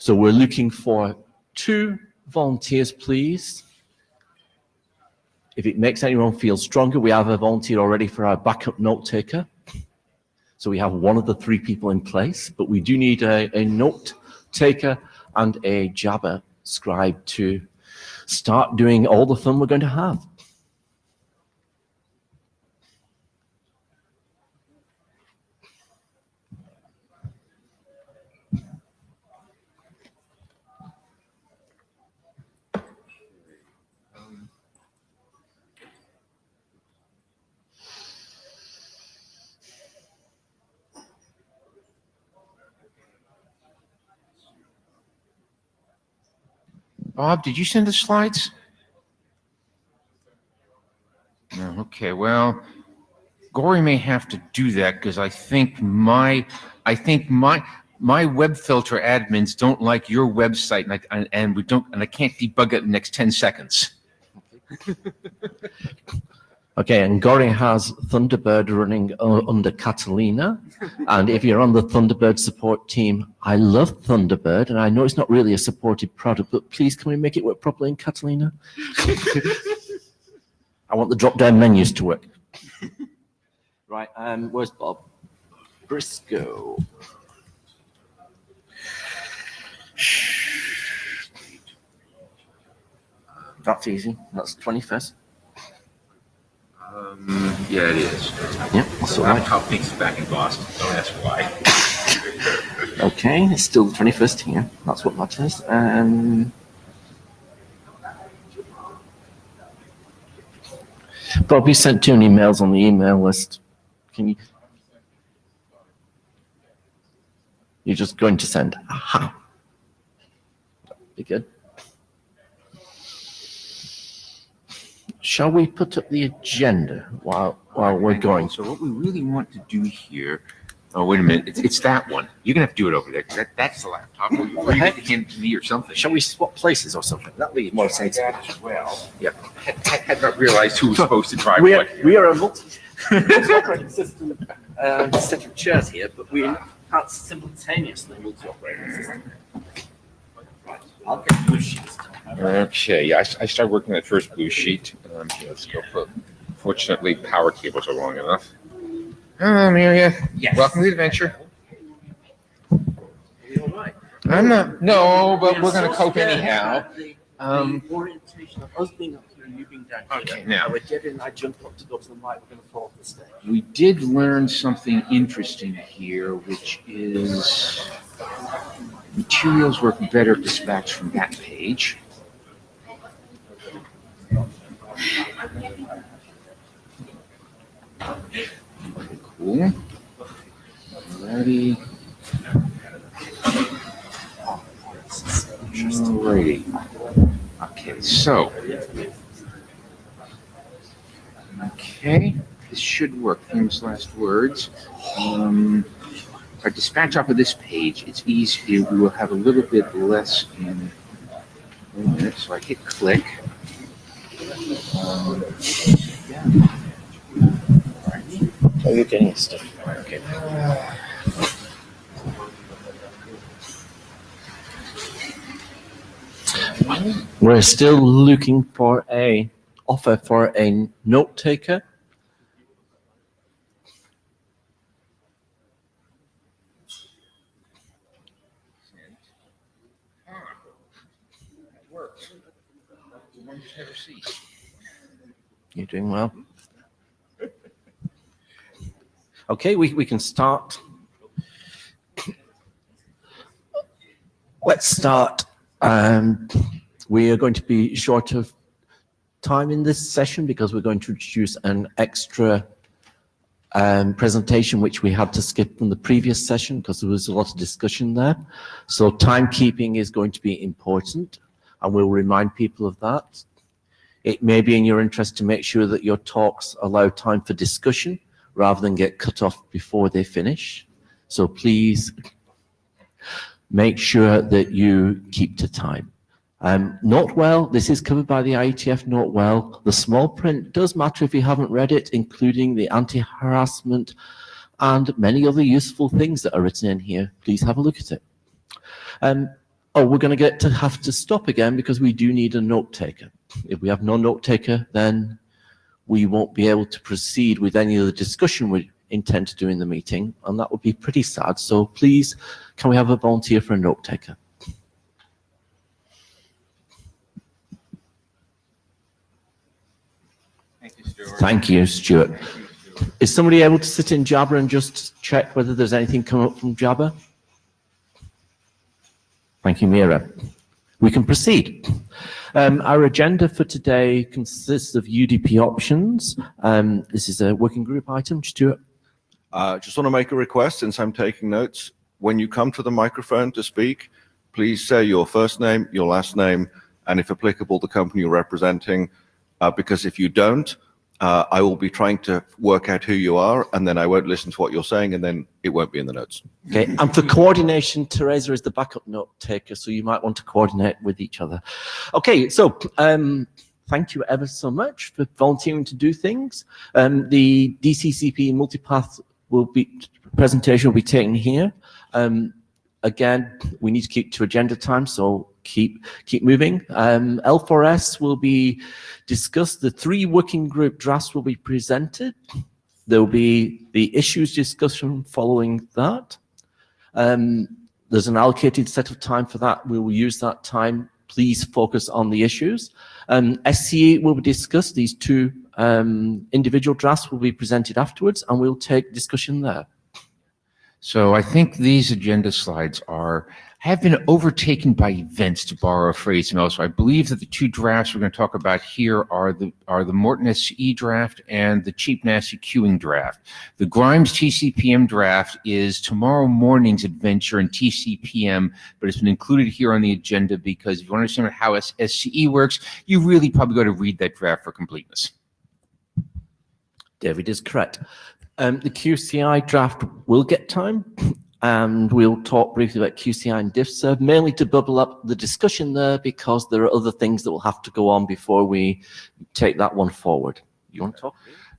So we're looking for 2 volunteers, please. If it makes anyone feel stronger, we have a volunteer already for our backup note taker. So we have one of the 3 people in place, but we do need a note taker and a Jabber scribe to start doing all the fun we're going to have. Bob, did you send the slides? No, okay, well, Gory may have to do that because I think my web filter admins don't like your website, and I can't debug it in the next 10 seconds. Okay, and Gory has Thunderbird running under Catalina. And if you're on the Thunderbird support team, I love Thunderbird, and I know it's not really a supported product, but please can we make it work properly in Catalina? I want the drop-down menus to work. Right, where's Bob? Briscoe. That's easy, that's 21st. Yeah, it is. Yep, that's all right. Laptop thinks it's back in Boston. Don't ask why. Okay, it's still the 21st here. That's what matters. Bob, you sent 2 emails on the email list. Can you? You're just going to send. Aha. Be good. Shall we put up the agenda while we're going? So what we really want to do here, oh, wait a minute, it's that one. You're going to have to do it over there, because that's the laptop. Or you can hand it to me or something. Shall we swap places or something? That'd be more sensible. That as well. Yep. I had not realized who was supposed to drive We what. are a multi-operating system set of chairs here, but we can't simultaneously multi-operating system. Right, I'll get blue sheets. Okay, yeah, I started working on that first blue sheet. Let's go for. Fortunately, power cables are long enough. Amelia, Yes. Welcome to the adventure. Are you all right? I'm not. No, but we're going to cope anyhow. The orientation of us being up here and you being down here. Okay, now. Jerry and I jumped up to go to the mic. We're going to fall off the stage. We did learn something interesting here, which is materials work better dispatched from that page. Cool. Alrighty. Alrighty. Okay, so. Okay, this should work. Famous last words. Our dispatch off of this page, it's easy. We will have a little bit less in a minute. So I hit click. Oh, you're getting stuff. Okay. We're still looking for a offer for a note taker. It works. The one just never ceased. You're doing well. Okay, we can start. Let's start. We are going to be short of time in this session because we're going to introduce an extra presentation which we had to skip from the previous session because there was a lot of discussion there. So timekeeping is going to be important, and we'll remind people of that. It may be in your interest to make sure that your talks allow time for discussion rather than get cut off before they finish. So please make sure that you keep to time. Note well, this is covered by the IETF note well. The small print does matter if you haven't read it, including the anti-harassment and many other useful things that are written in here. Please have a look at it. Oh, we're going to have to stop again because we do need a note taker. If we have no note taker, then we won't be able to proceed with any of the discussion we intend to do in the meeting, and that would be pretty sad. So please, can we have a volunteer for a note taker? Thank you, Stuart. Thank you, Stuart. Is somebody able to sit in Jabber and just check whether there's anything coming up from Jabber? Thank you, Mira. We can proceed. Our agenda for today consists of UDP options. This is a working group item. Stuart? Just want to make a request, since I'm taking notes. When you come to the microphone to speak, please say your first name, your last name, and if applicable, the company you're representing, because if you don't, I will be trying to work out who you are, and then I won't listen to what you're saying, and then it won't be in the notes. Okay, and for coordination, Teresa is the backup note taker, so you might want to coordinate with each other. Okay, so thank you ever so much for volunteering to do things. The DCCP multipath presentation will be taken here. Again, we need to keep to agenda time, so keep moving. L4S will be discussed. The 3 working group drafts will be presented. There will be the issues discussion following that. There's an allocated set of time for that. We will use that time. Please focus on the issues. SCE will be discussed. These 2 individual drafts will be presented afterwards, and we'll take discussion there. So I think these agenda slides have been overtaken by events, to borrow a phrase from elsewhere. I believe that the 2 drafts we're going to talk about here are the Morton SCE draft and the Cheap Nasty Queuing draft. The Grimes TCPM draft is tomorrow morning's adventure in TCPM, but it's been included here on the agenda because if you want to understand how SCE works, you really probably got to read that draft for completeness. David is correct. The QCI draft will get time, and we'll talk briefly about QCI and DiffServ, mainly to bubble up the discussion there because there are other things that will have to go on before we take that one forward. You want to talk?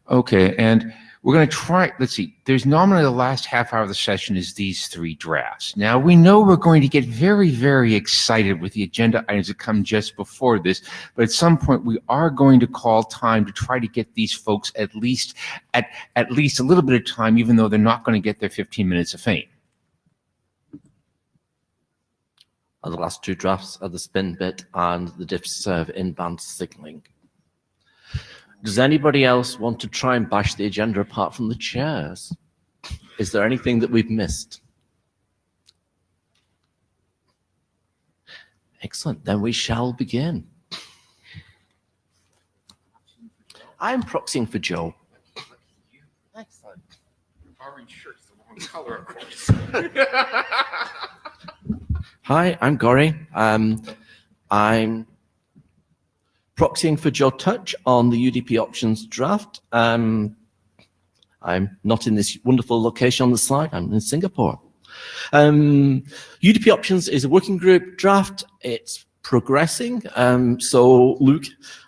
Okay, and we're going to try, let's see, there's normally the last half hour of the session is these 3 drafts. Now, we know we're going to get very, very excited with the agenda items that come just before this, but at some point we are going to call time to try to get these folks at least a little bit of time, even though they're not going to get their 15 minutes of fame. And the last 2 drafts are the spin bit and the DiffServ in-band signaling. Does anybody else want to try and bash the agenda apart from the chairs? Is there anything that we've missed? Excellent, then we shall begin. I'm proxying for Joe. Excellent. Orange shirt's the wrong color, of course. Hi, I'm Gory. I'm proxying for Joe Touch on the UDP options draft. I'm not in this wonderful location on the slide. I'm in Singapore. UDP options is a working group draft. It's progressing. So Luke,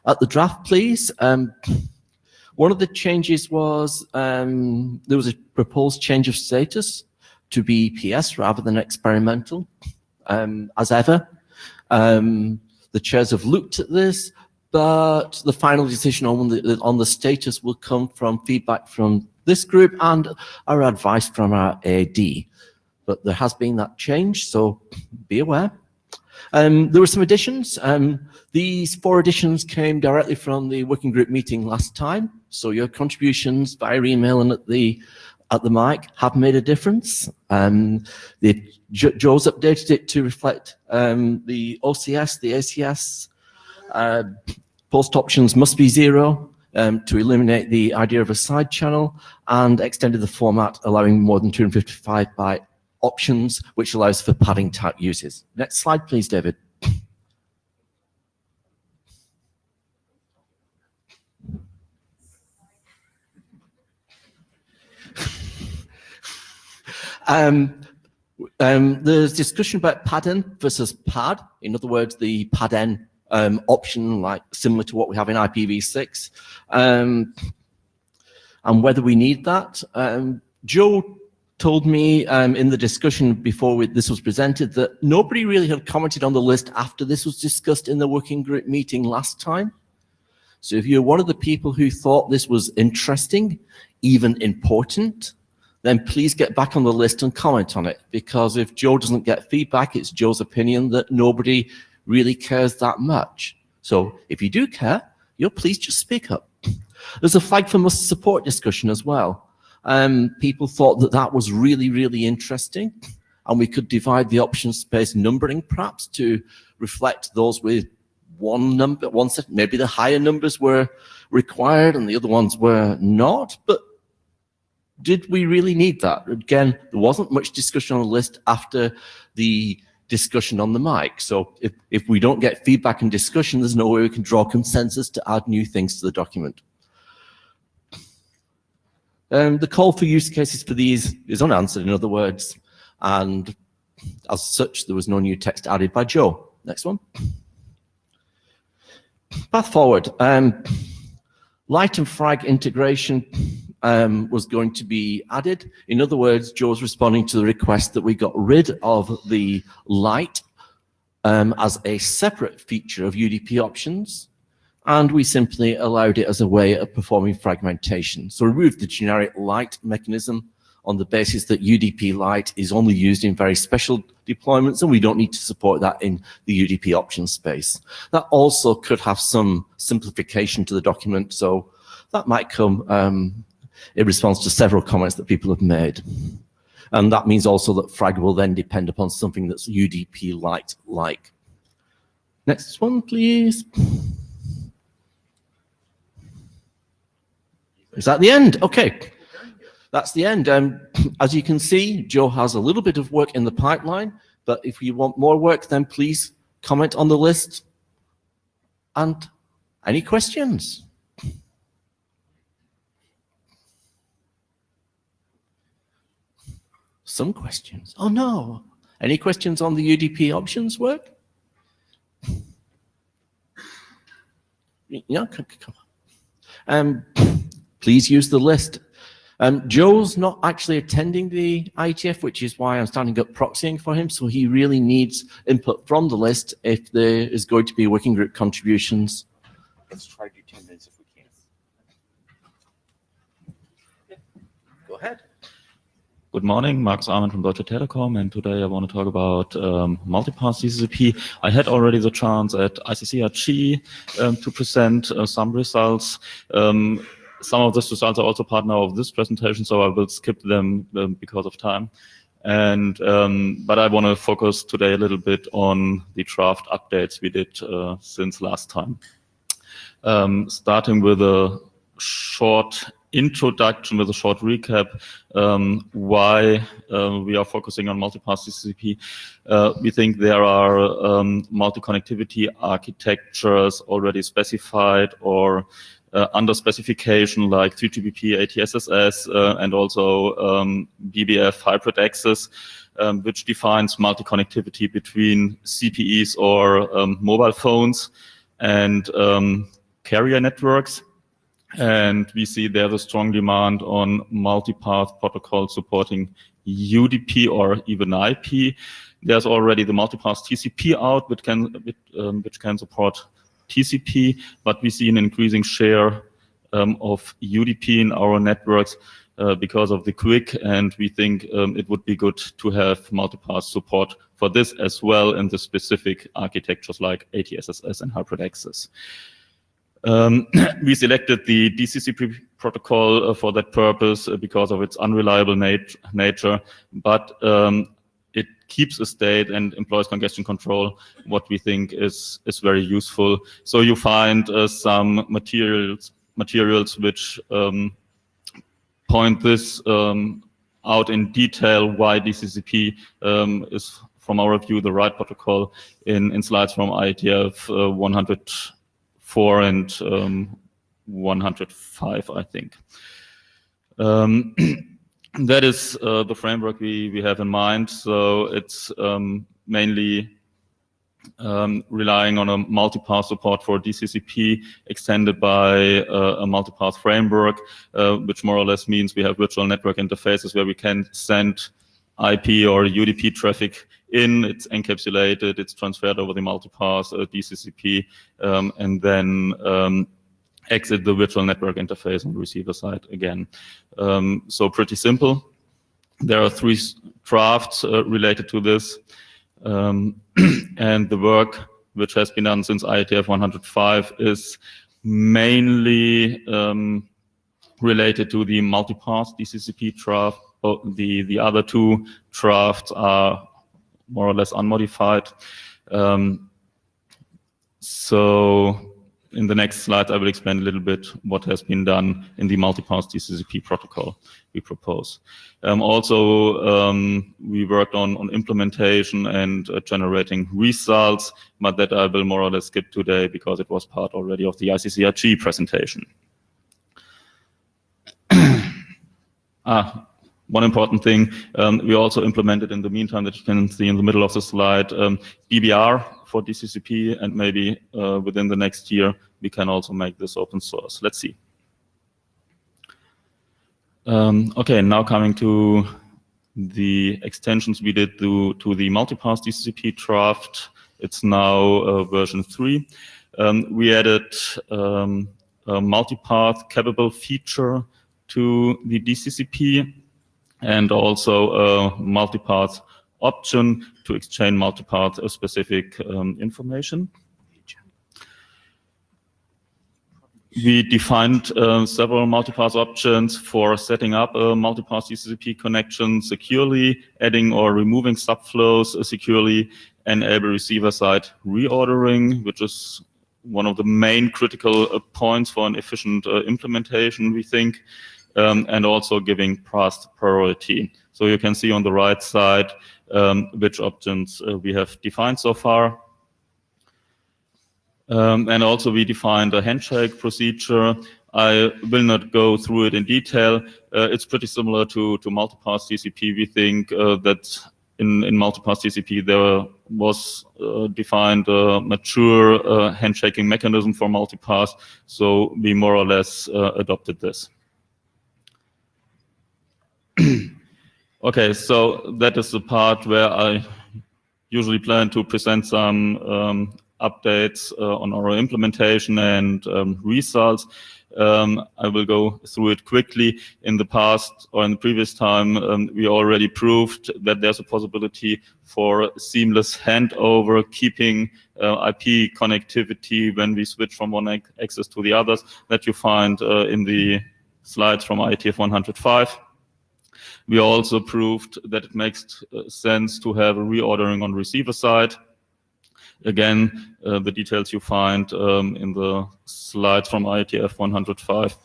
at the draft, please. One of the changes was there was a proposed change of status to BEPS rather than experimental. As ever, the chairs have looked at this, but the final decision on the status will come from feedback from this group and our advice from our AD. But there has been that change, so be aware. There were some additions. These 4 additions came directly from the working group meeting last time, so your contributions via email and at the mic have made a difference. Joe's updated it to reflect the OCS, the ACS. Post options must be 0 to eliminate the idea of a side channel, and extended the format allowing more than 255 byte options, which allows for padding type uses. Next slide, please, David. There's discussion about PAD-N versus PAD. In other words, the PAD-N option, like similar to what we have in IPv6, and whether we need that. Joe told me in the discussion before this was presented that nobody really had commented on the list after this was discussed in the working group meeting last time. So if you're one of the people who thought this was interesting, even important, then please get back on the list and comment on it, because if Joe doesn't get feedback, it's Joe's opinion that nobody really cares that much. So if you do care, please just speak up. There's a flag for must support discussion as well. People thought that that was really, really interesting, and we could divide the option space numbering perhaps to reflect those with one number, one set. Maybe the higher numbers were required and the other ones were not, but did we really need that? Again, there wasn't much discussion on the list after the discussion on the mic. So if we don't get feedback and discussion, there's no way we can draw consensus to add new things to the document. The call for use cases for these is unanswered, in other words, and as such, there was no new text added by Joe. Next one. Path forward. Light and frag integration was going to be added. In other words, Joe's responding to the request that we got rid of the light as a separate feature of UDP options, and we simply allowed it as a way of performing fragmentation. So we removed the generic light mechanism on the basis that UDP light is only used in very special deployments, and we don't need to support that in the UDP option space. That also could have some simplification to the document, so that might come in response to several comments that people have made. And that means also that frag will then depend upon something that's UDP light-like. Next one, please. Is that the end? Okay. That's the end. As you can see, Joe has a little bit of work in the pipeline, but if you want more work, then please comment on the list. And any questions? Some questions. Oh no. Any questions on the UDP options work? Yeah, come on. Please use the list. Joe's not actually attending the IETF, which is why I'm standing up proxying for him, so he really needs input from the list if there is going to be working group contributions. Let's try to do 10 minutes if we can. Go ahead. Good morning, Markus Arment from Deutsche Telekom, and today I want to talk about multipath DCCP. I had already the chance at ICCRG to present some results. Some of these results are also part now of this presentation, so I will skip them because of time. And but I want to focus today a little bit on the draft updates we did since last time. Starting with a short introduction, with a short recap, why we are focusing on multipath DCCP. We think there are multi-connectivity architectures already specified or under specification like 3GPP, ATSSS, and also BBF hybrid access, which defines multi-connectivity between CPEs or mobile phones and carrier networks. And we see there's a strong demand on multipath protocols supporting UDP or even IP. There's already the multipath TCP out, which can support TCP, but we see an increasing share of UDP in our networks because of the QUIC, and we think it would be good to have multipath support for this as well in the specific architectures like ATSSS and hybrid access. We selected the DCCP protocol for that purpose because of its unreliable nature, but it keeps a state and employs congestion control, what we think is very useful. So you find some materials which point this out in detail why DCCP is, from our view, the right protocol in slides from IETF 104 and 105, I think. That is the framework we have in mind. So it's mainly relying on a multipath support for DCCP extended by a multipath framework, which more or less means we have virtual network interfaces where we can send IP or UDP traffic in, it's encapsulated, it's transferred over the multipath DCCP, and then exit the virtual network interface on the receiver side again. So pretty simple. There are 3 drafts related to this. And the work which has been done since IETF 105 is mainly related to the multipath DCCP draft. The other 2 drafts are more or less unmodified. So in the next slide, I will explain a little bit what has been done in the multipath DCCP protocol we propose. Also, we worked on implementation and generating results, but that I will more or less skip today because it was part already of the ICCRG presentation. One important thing, we also implemented in the meantime that you can see in the middle of the slide, BBR for DCCP, and maybe within the next year, we can also make this open source. Let's see. Okay, now coming to the extensions we did to the multipath DCCP draft. It's now version 3. We added a multipath capable feature to the DCCP, and also a multipath option to exchange multipath specific information. We defined several multipath options for setting up a multipath DCCP connection securely, adding or removing subflows securely, enable receiver-side reordering, which is one of the main critical points for an efficient implementation, we think. And also giving path priority. So you can see on the right side which options we have defined so far. And also we defined a handshake procedure. I will not go through it in detail. It's pretty similar to multipath DCCP. We think that in multipath DCCP there was defined a mature handshaking mechanism for multipath, so we more or less adopted this. Okay, so that is the part where I usually plan to present some updates on our implementation and results. I will go through it quickly. In the past or in the previous time, we already proved that there's a possibility for seamless handover, keeping IP connectivity when we switch from one access to the others, that you find in the slides from IETF 105. We also proved that it makes sense to have a reordering on receiver side. Again, the details you find in the slides from IETF 105.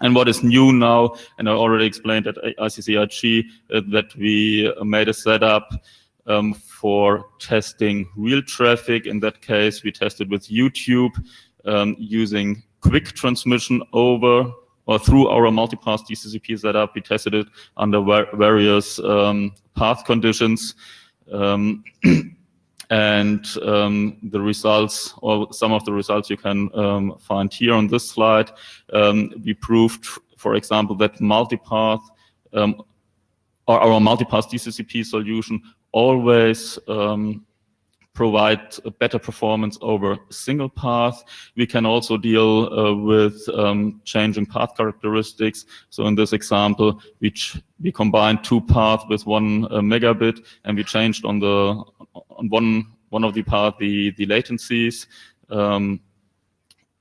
And what is new now, and I already explained at ICCRG, that we made a setup for testing real traffic. In that case, we tested with YouTube using quick transmission over or through our multipath DCCP setup. We tested it under various path conditions. And the results, or some of the results you can find here on this slide. We proved, for example, that multipath, or our multipath DCCP solution always provide a better performance over single path. We can also deal with changing path characteristics. So in this example, we combined 2 paths with 1 megabit, and we changed on one of the path the latencies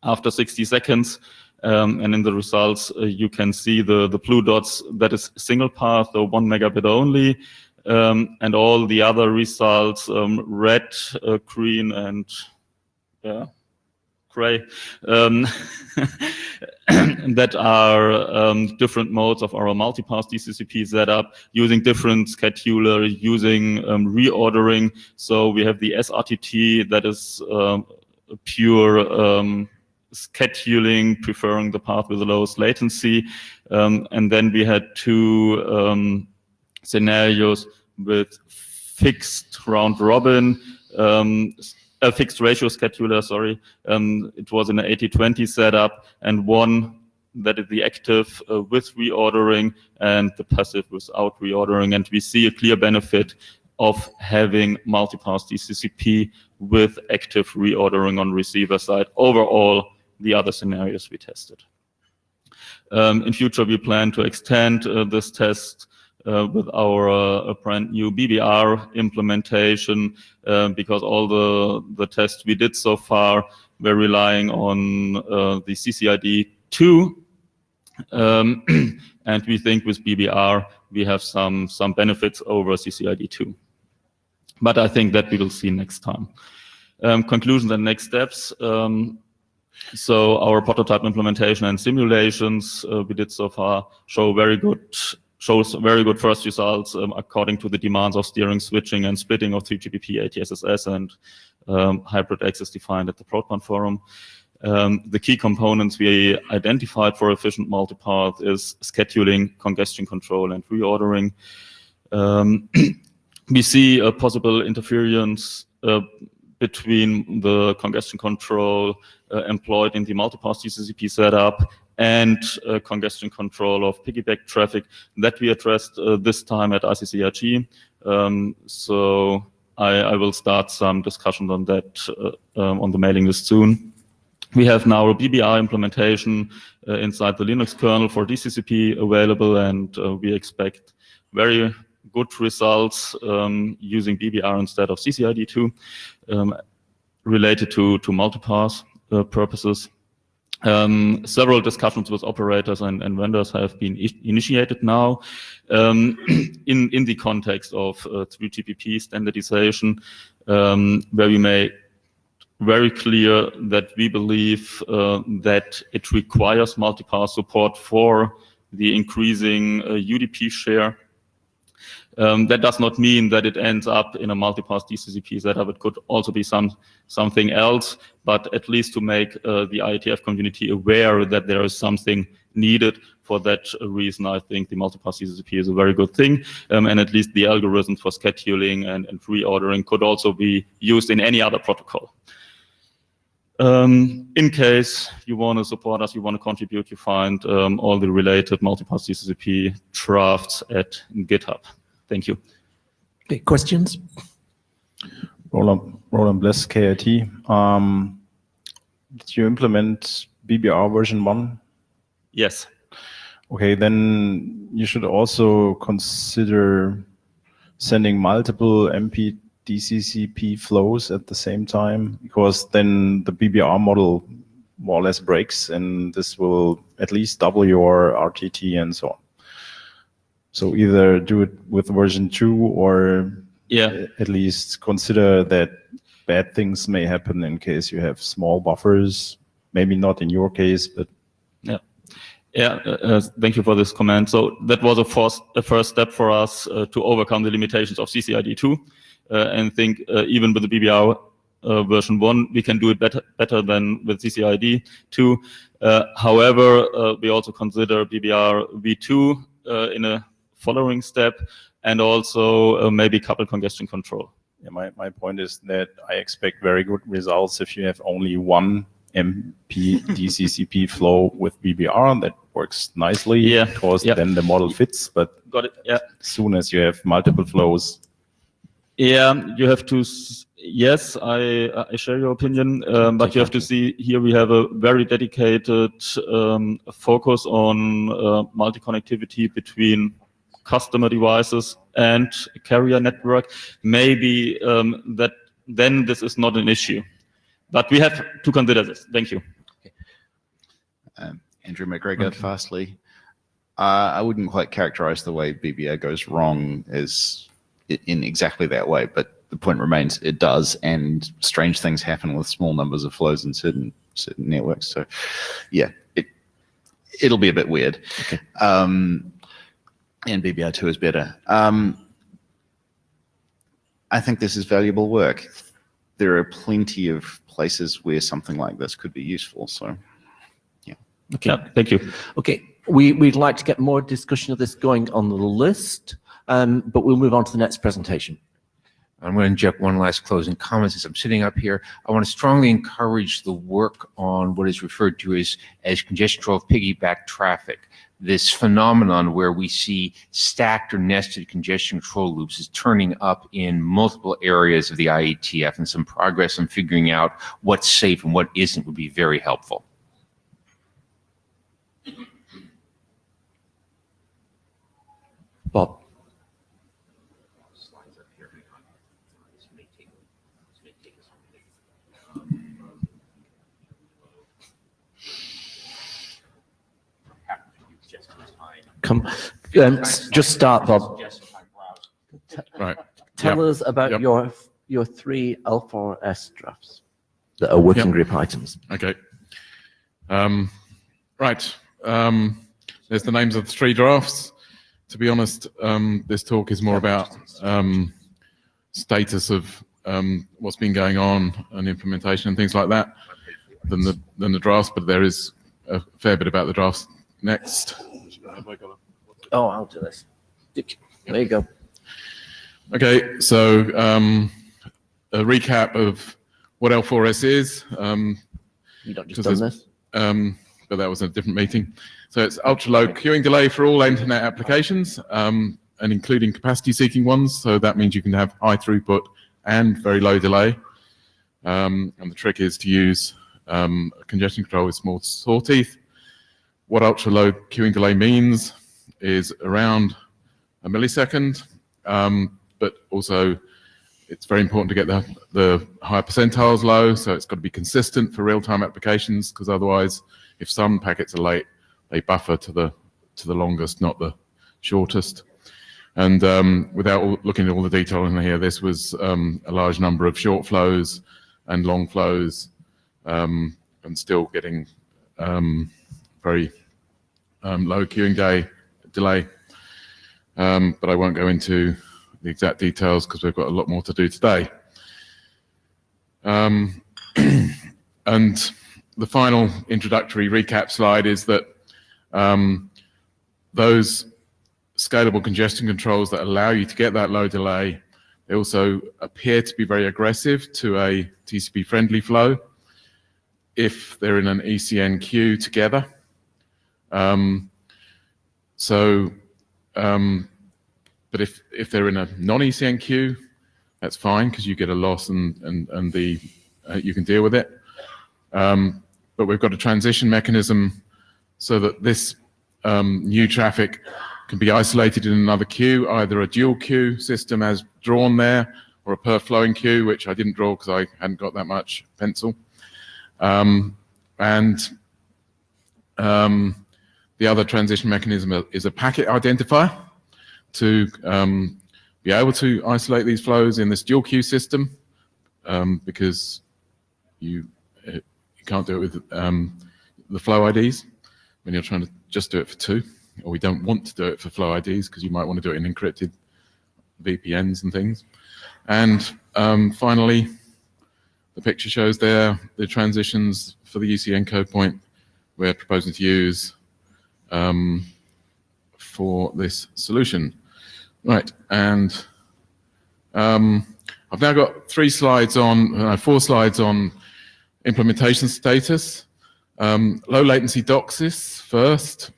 after 60 seconds. And in the results, you can see the blue dots, that is single path, or 1 megabit only. And all the other results, red, green, and gray, that are different modes of our multipath DCCP setup, using different scheduler, using reordering. So we have the SRTT, that is pure scheduling, preferring the path with the lowest latency. And then we had 2 scenarios with fixed round robin a fixed ratio scheduler, sorry. It was in an 80-20 setup, and one that is the active with reordering and the passive without reordering. And we see a clear benefit of having multipass DCCP with active reordering on receiver side over all the other scenarios we tested. In future, we plan to extend this test with our brand new BBR implementation, because all the tests we did so far were relying on the CCID2, and we think with BBR we have some benefits over CCID2. But I think that we will see next time. Conclusions and next steps. So our prototype implementation and simulations we did so far shows very good first results according to the demands of steering, switching, and splitting of 3GPP, ATSSS, and hybrid access defined at the Broadband Forum. The key components we identified for efficient multipath is scheduling, congestion control, and reordering. We see a possible interference between the congestion control employed in the multipass DCCP setup and congestion control of piggyback traffic that we addressed this time at ICCRG. So I will start some discussion on that on the mailing list soon. We have now a BBR implementation inside the Linux kernel for DCCP available, and we expect very good results using BBR instead of CCID2 related to multipass purposes. Several discussions with operators and vendors have been initiated now in the context of 3GPP standardization, where we make very clear that we believe that it requires multipass support for the increasing UDP share. That does not mean that it ends up in a multipass DCCP setup. It could also be something else, but at least to make the IETF community aware that there is something needed. For that reason, I think the multipass DCCP is a very good thing, and at least the algorithms for scheduling and reordering could also be used in any other protocol. In case you want to support us, you want to contribute, you find all the related multipass DCCP drafts at GitHub. Thank you. Okay, questions? Roland Bless, KIT. Did you implement BBR version 1? Yes. Okay, then you should also consider sending multiple MP-DCCP flows at the same time, because then the BBR model more or less breaks, and this will at least double your RTT and so on. So either do it with version 2 or at least consider that bad things may happen in case you have small buffers. Maybe not in your case, but thank you for this comment. So that was a first step for us to overcome the limitations of CCID2, and think even with the BBR version 1, we can do it better than with CCID2. However, we also consider BBR v2 in a following step, and also maybe couple congestion control. Yeah, my point is that I expect very good results if you have only one MP-DCCP flow with BBR. That works nicely, because then the model fits. But got it. Yeah. As soon as you have multiple flows, you have to. Yes, I share your opinion, but you have to see here we have a very dedicated focus on multi-connectivity between customer devices and carrier network. Maybe that then this is not an issue, but we have to consider this. Thank you. Andrew McGregor, Fastly. I wouldn't quite characterize the way BBR goes wrong as in exactly that way, but the point remains it does, and strange things happen with small numbers of flows in certain networks. So yeah, it'll be a bit weird. Okay. And BBR2 is better. I think this is valuable work. There are plenty of places where something like this could be useful. So, yeah. Okay, thank you. Okay, we'd like to get more discussion of this going on the list, but we'll move on to the next presentation. I'm going to inject one last closing comment as I'm sitting up here. I want to strongly encourage the work on what is referred to as congestion control of piggyback traffic. This phenomenon where we see stacked or nested congestion control loops is turning up in multiple areas of the IETF, and some progress on figuring out what's safe and what isn't would be very helpful. Bob. Come, just start, Bob. Right. Tell us about Yep. your 3 L4S drafts that are working Yep. group items. Okay. Right. There's the names of the 3 drafts. To be honest, this talk is more about status of what's been going on and implementation and things like that than the drafts, but there is a fair bit about the drafts next. Oh, I'll do this. There you go. Okay, so a recap of what L4S is. You don't just Because done this. But that was a different meeting. So it's ultra-low queuing delay for all internet applications, and including capacity-seeking ones. So that means you can have high throughput and very low delay. And the trick is to use congestion control with small sawteeth. What ultra-low queuing delay means is around a millisecond, but also it's very important to get the high percentiles low, so it's got to be consistent for real-time applications, because otherwise, if some packets are late, they buffer to the longest, not the shortest. And without looking at all the detail in here, this was a large number of short flows and long flows, and still getting very low queuing delay. But I won't go into the exact details because we've got a lot more to do today. And the final introductory recap slide is that those scalable congestion controls that allow you to get that low delay, they also appear to be very aggressive to a TCP-friendly flow if they're in an ECN queue together. But if they're in a non-ECN queue, that's fine because you get a loss and you can deal with it. But we've got a transition mechanism so that this new traffic can be isolated in another queue, either a dual queue system as drawn there, or a per flowing queue, which I didn't draw because I hadn't got that much pencil. The other transition mechanism is a packet identifier to be able to isolate these flows in this dual queue system, because you can't do it with the flow IDs when you're trying to just do it for 2, or we don't want to do it for flow IDs because you might want to do it in encrypted VPNs and things. And finally, the picture shows there the transitions for the UCN code point we're proposing to use for this solution. Right, and I've now got 4 slides on implementation status. Low latency DOCSIS first.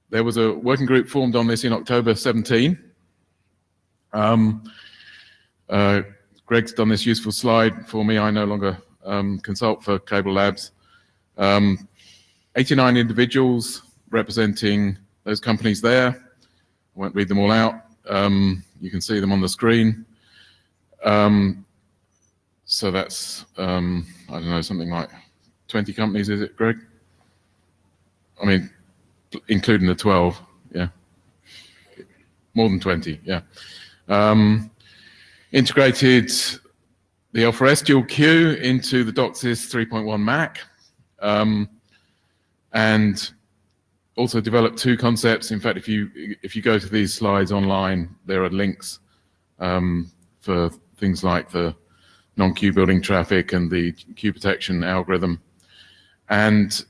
There was a working group formed on this in October 17. Greg's done this useful slide for me. I no longer consult for Cable Labs. 89 individuals representing those companies there. I won't read them all out. You can see them on the screen. So that's, I don't know, something like 20 companies, is it, Greg? I mean, including the 12, yeah. More than 20, yeah. Integrated the L4S dual queue into the DOCSIS 3.1 MAC, and also developed 2 concepts. In fact, if you go to these slides online, there are links for things like the non-queue building traffic and the queue protection algorithm. And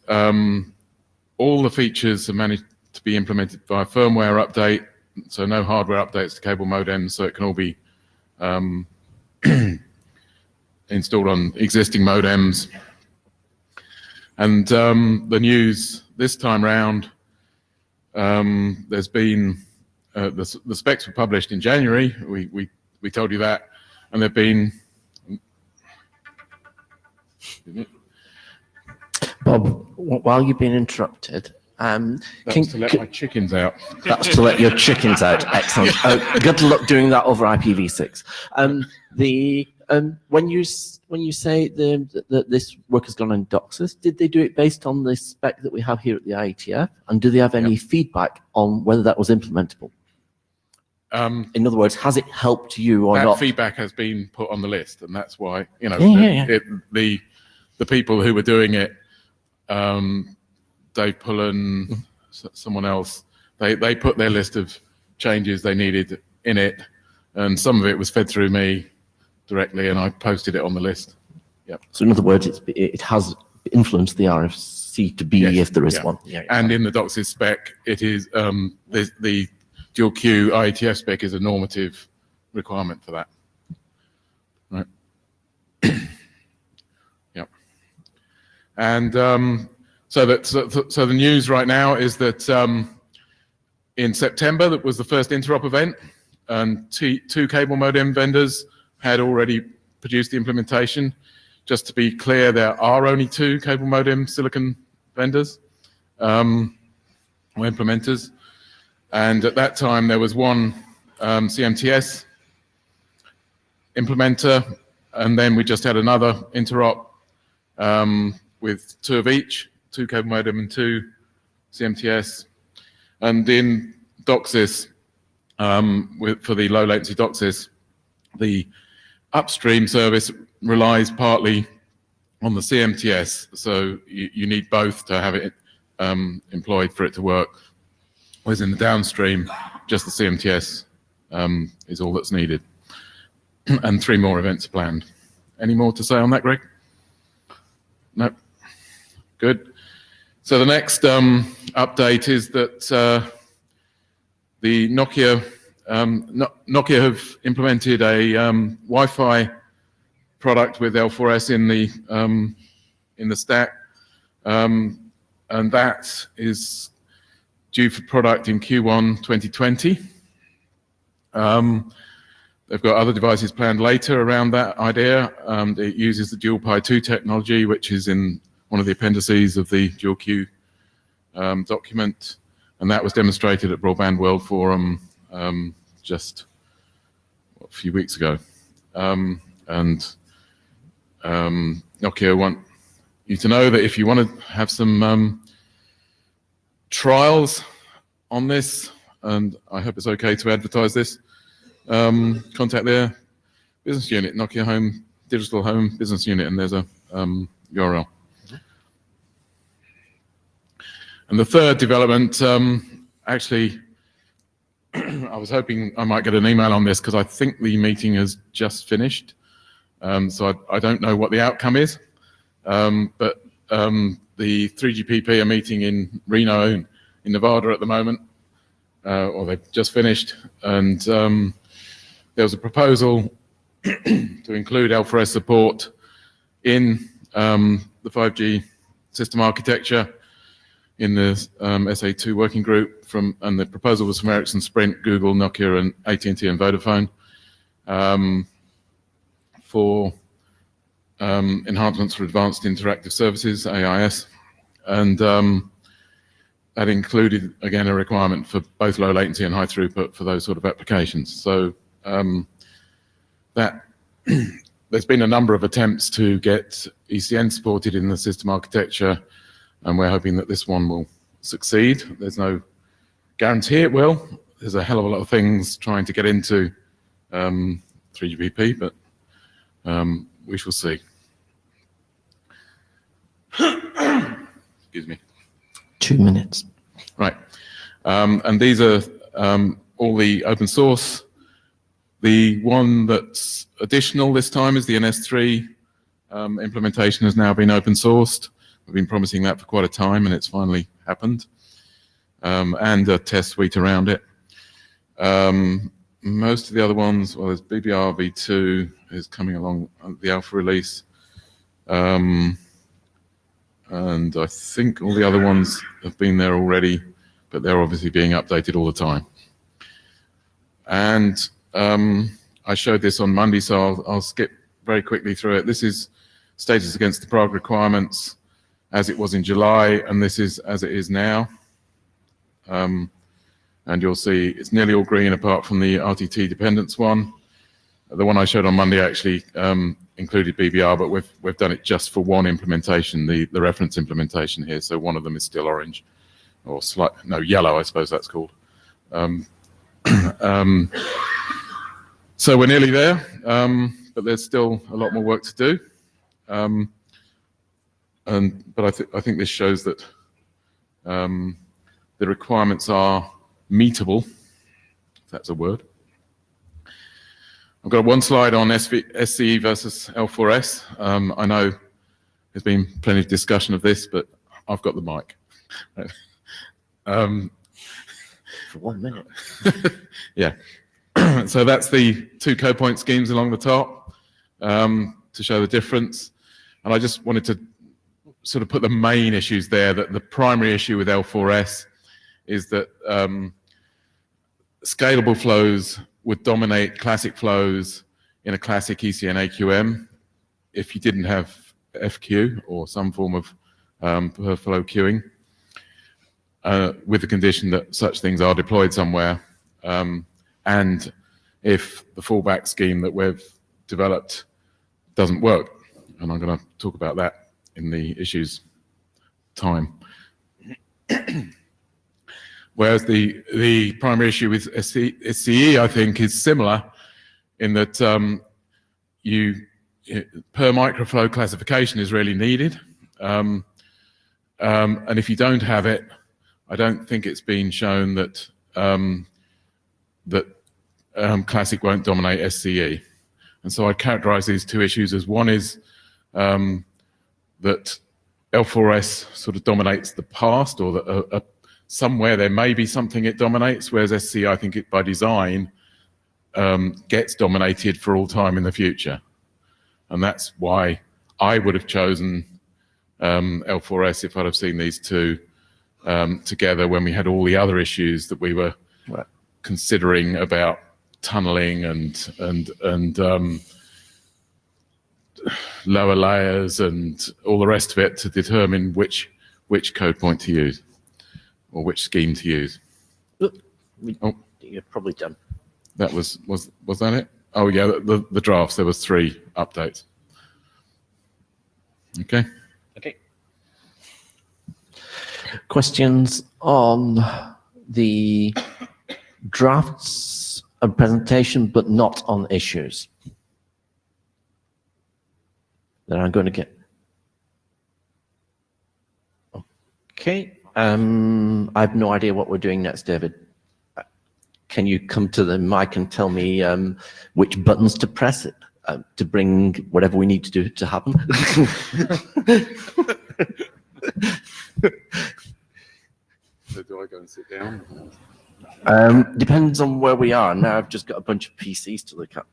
all the features are managed to be implemented via firmware update so no hardware updates to cable modems, so it can all be installed on existing modems. And the news this time round, there's been the specs were published in January. We told you that, and there've been. Bob, while you've been interrupted, That's to let my chickens out. that's to let your chickens out. Excellent. Good luck doing that over IPv6. When you say that this work has gone on DOCSIS, did they do it based on the spec that we have here at the IETF? And do they have any feedback on whether that was implementable? In other words, has it helped you or That not? feedback has been put on the list, and that's why, you know, Yeah. the people who were doing it, Dave Pullen, someone else, they put their list of changes they needed in it, and some of it was fed through me directly, and I posted it on the list. Yep. So in other words, it has influenced the RFC to be, Yes, if there is yeah. one. Yeah, And in the DOCSIS spec, it is the dual Q IETF spec is a normative requirement for that. Right. Yep. And so the news right now is that in September, that was the first interop event, and two cable modem vendors had already produced the implementation. Just to be clear, there are only 2 cable modem silicon vendors or implementers. And at that time, there was one CMTS implementer, and then we just had another interop with 2 of each, 2 cable modem and 2 CMTS. And in DOCSIS, for the low latency DOCSIS, the upstream service relies partly on the CMTS, so you need both to have it employed for it to work. Whereas in the downstream, just the CMTS is all that's needed. And 3 more events are planned. Any more to say on that, Greg? No? Good. So the next update is that the Nokia have implemented a Wi-Fi product with L4S in the stack, and that is due for product in Q1 2020. They've got other devices planned later around that idea. It uses the dual Pi 2 technology, which is in one of the appendices of the dual Q document, and that was demonstrated at Broadband World Forum just a few weeks ago. And Nokia want you to know that if you want to have some trials on this, and I hope it's okay to advertise this, contact their business unit, Nokia Home Digital Home Business Unit, and there's a URL. And the third development, actually, I was hoping I might get an email on this because I think the meeting has just finished. So I don't know what the outcome is, but the 3GPP are meeting in Reno in Nevada at the moment, or they've just finished, and there was a proposal to include L4S support in the 5G system architecture in the SA2 working group, and the proposal was from Ericsson, Sprint, Google, Nokia, and AT&T and Vodafone for enhancements for advanced interactive services, AIS, and that included, again, a requirement for both low latency and high throughput for those sort of applications. So that there's been a number of attempts to get ECN supported in the system architecture, and we're hoping that this one will succeed. There's no guarantee it will. There's a hell of a lot of things trying to get into 3GPP, but we shall see. Excuse me. 2 minutes. Right. And these are all the open source. The one that's additional this time is the NS3 implementation has now been open sourced. We've been promising that for quite a time, and it's finally happened. And a test suite around it. Most of the other ones, well, there's BBR v2 is coming along the alpha release. And I think all the other ones have been there already, but they're obviously being updated all the time. And I showed this on Monday, so I'll skip very quickly through it. This is status against the Prague requirements as it was in July, and this is as it is now. And you'll see it's nearly all green apart from the RTT dependence one. The one I showed on Monday actually included BBR, but we've done it just for one implementation, the reference implementation here. So one of them is still orange, or yellow, I suppose that's called. So we're nearly there, but there's still a lot more work to do. But I think this shows that the requirements are meetable, if that's a word. I've got one slide on SCE versus L4S. I know there's been plenty of discussion of this, but I've got the mic. For 1 minute. Yeah. So that's the two code point schemes along the top to show the difference. And I just wanted to sort of put the main issues there, that the primary issue with L4S is that scalable flows would dominate classic flows in a classic ECN AQM if you didn't have FQ or some form of per flow queuing, with the condition that such things are deployed somewhere, and if the fallback scheme that we've developed doesn't work. And I'm going to talk about that in the issues time. Whereas the primary issue with SCE, I think, is similar in that per microflow classification is really needed. And if you don't have it, I don't think it's been shown that classic won't dominate SCE. And so I'd characterize these two issues as one is that L4S sort of dominates the past, or that somewhere there may be something it dominates, whereas SCE, I think it by design gets dominated for all time in the future. And that's why I would have chosen L4S if I'd have seen these two together when we had all the other issues that we were considering about tunneling and lower layers and all the rest of it to determine which code point to use or which scheme to use. Look, you're probably done. That was that it? Oh yeah, the drafts. There was 3 updates. Okay. Okay. Questions on the drafts and presentation, but not on issues? Then I'm going to get. Okay. I have no idea what we're doing next, David. Can you come to the mic and tell me which buttons to press to bring whatever we need to do to happen? So do I go and sit down? Depends on where we are. Now I've just got a bunch of PCs to look at.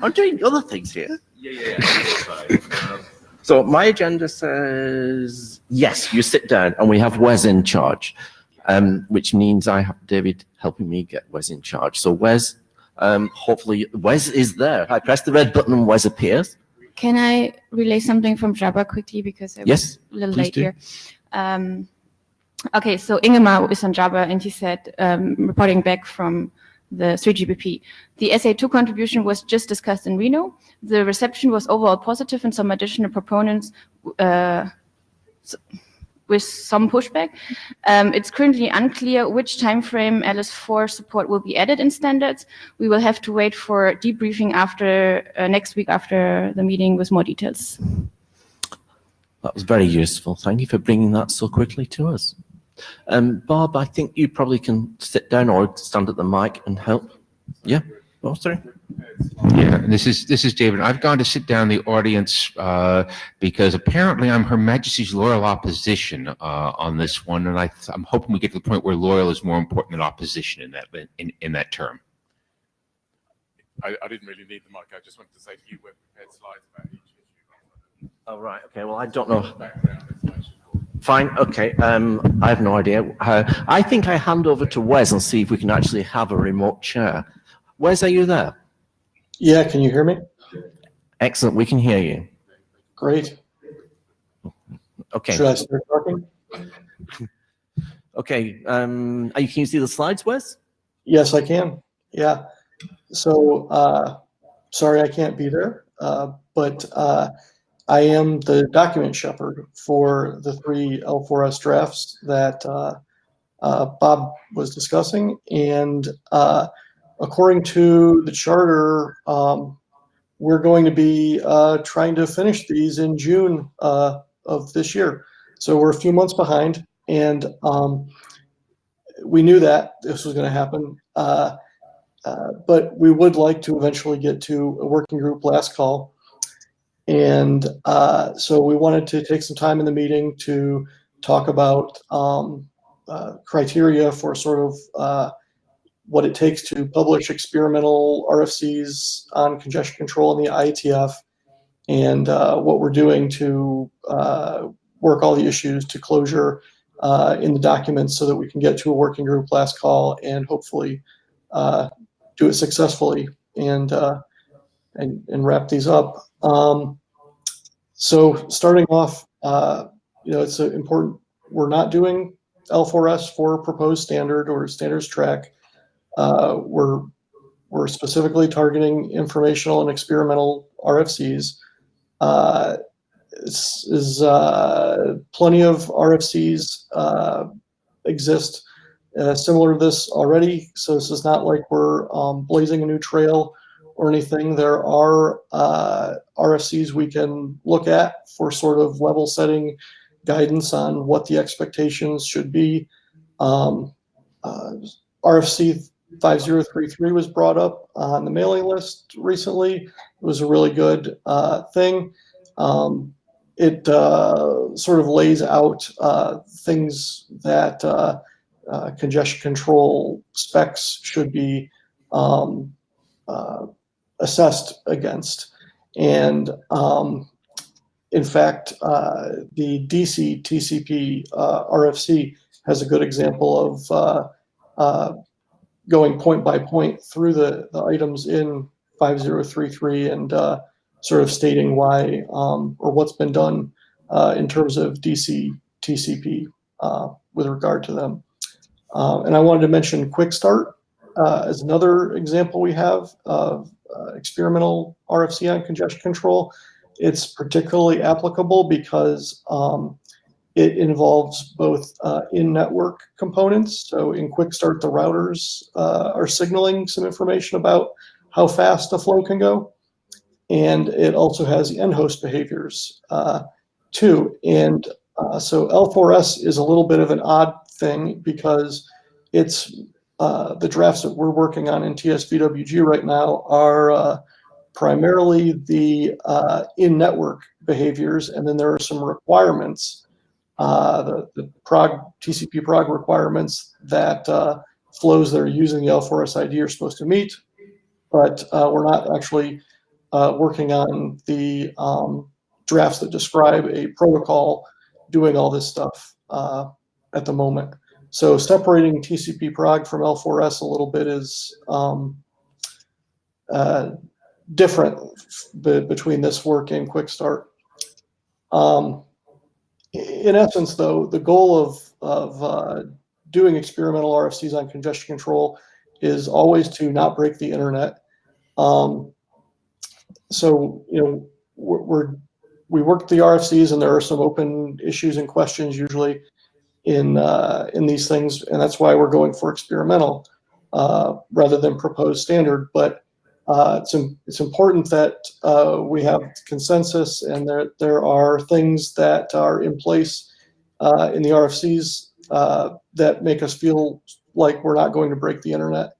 I'm doing other things here. Yeah. So my agenda says, yes, you sit down, and we have Wes in charge, which means I have David helping me get Wes in charge. So Wes, hopefully, Wes is there. I press the red button and Wes appears. Can I relay something from Jabba quickly, because I was a little late here? Okay, so Ingemar is on Jabba, and he said, reporting back from the 3GPP. The SA2 contribution was just discussed in Reno. The reception was overall positive, and some additional proponents with some pushback. It's currently unclear which timeframe LS4 support will be added in standards. We will have to wait for debriefing after next week after the meeting with more details. That was very useful. Thank you for bringing that so quickly to us. Bob, I think you probably can sit down or stand at the mic and help. Yeah, Oh, sorry. Yeah, and this is David. I've gone to sit down in the audience because apparently I'm Her Majesty's loyal opposition on this one, and I'm hoping we get to the point where loyal is more important than opposition in that term. I didn't really need the mic. I just wanted to say to you, we've prepared slides about each issue. Oh, right. Okay. Well, I don't know. Background information. Fine. Okay. I have no idea. I think I hand over to Wes and see if we can actually have a remote chair. Wes, are you there? Yeah, can you hear me? Excellent. We can hear you. Great. Okay. Should I start talking? Okay. Can you see the slides, Wes? Yes, I can. Yeah. So, sorry I can't be there, but I am the document shepherd for the 3 L4S drafts that Bob was discussing. And according to the charter, we're going to be trying to finish these in June of this year. So we're a few months behind, and we knew that this was going to happen. But we would like to eventually get to a working group last call. And so we wanted to take some time in the meeting to talk about criteria for sort of what it takes to publish experimental RFCs on congestion control in the IETF, and what we're doing to work all the issues to closure in the documents so that we can get to a working group last call and hopefully do it successfully and wrap these up. So starting off, it's important. We're not doing L4S for proposed standard or standards track. We're specifically targeting informational and experimental RFCs. Plenty of RFCs exist similar to this already, so this is not like we're blazing a new trail or anything. There are RFCs we can look at for sort of level setting guidance on what the expectations should be. RFC 5033 was brought up on the mailing list recently. It was a really good thing. It sort of lays out things that congestion control specs should be assessed against. And in fact, the DCCP RFC has a good example of going point by point through the items in 5033 and sort of stating why or what's been done in terms of DCTCP with regard to them. And I wanted to mention Quick Start as another example we have of experimental RFC on congestion control. It's particularly applicable because it involves both in-network components. So in Quick Start, the routers are signaling some information about how fast a flow can go. And it also has the end host behaviors too. And so L4S is a little bit of an odd thing because it's the drafts that we're working on in TSVWG right now are primarily the in-network behaviors, and then there are some requirements, the TCP prog requirements that flows that are using the L4S ID are supposed to meet, but we're not actually working on the drafts that describe a protocol doing all this stuff at the moment. So separating TCP prog from L4S a little bit is different between this work and Quick Start. In essence, though, the goal of doing experimental RFCs on congestion control is always to not break the internet. So, we work the RFCs, and there are some open issues and questions usually in these things, and that's why we're going for experimental rather than proposed standard. But it's important that we have consensus, and there are things that are in place in the RFCs that make us feel like we're not going to break the internet.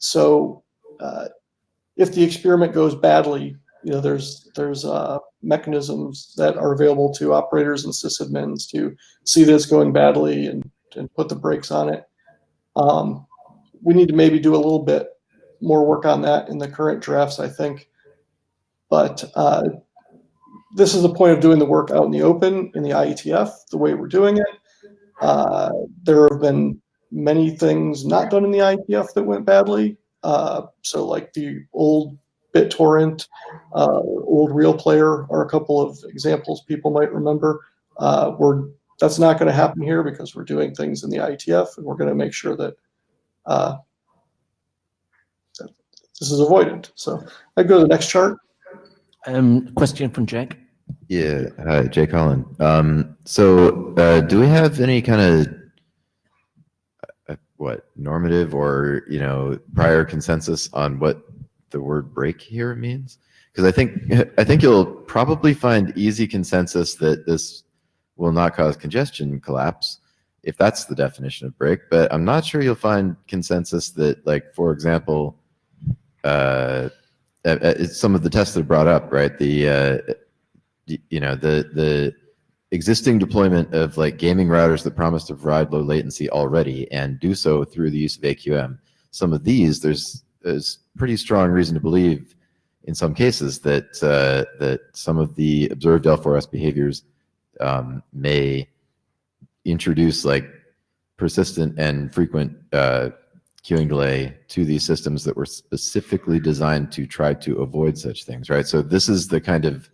So if the experiment goes badly, there's mechanisms that are available to operators and sysadmins to see that it's going badly and put the brakes on it. We need to maybe do a little bit more work on that in the current drafts, I think. But this is the point of doing the work out in the open in the IETF, the way we're doing it. There have been many things not done in the IETF that went badly. So like the old BitTorrent, old Real Player are a couple of examples people might remember. That's not going to happen here because we're doing things in the IETF, and we're going to make sure that this is avoided. So I go to the next chart. Question from Jake. Yeah, hi, Jay Collin. Do we have any kind of normative or prior consensus on what the word break here means? Because I think you'll probably find easy consensus that this will not cause congestion collapse if that's the definition of break. But I'm not sure you'll find consensus that, like, for example, some of the tests that are brought up, right? The existing deployment of like gaming routers that promise to provide low latency already and do so through the use of AQM. Some of these, there's pretty strong reason to believe in some cases that that some of the observed L4S behaviors may introduce like persistent and frequent queuing delay to these systems that were specifically designed to try to avoid such things, right? So this is the kind of,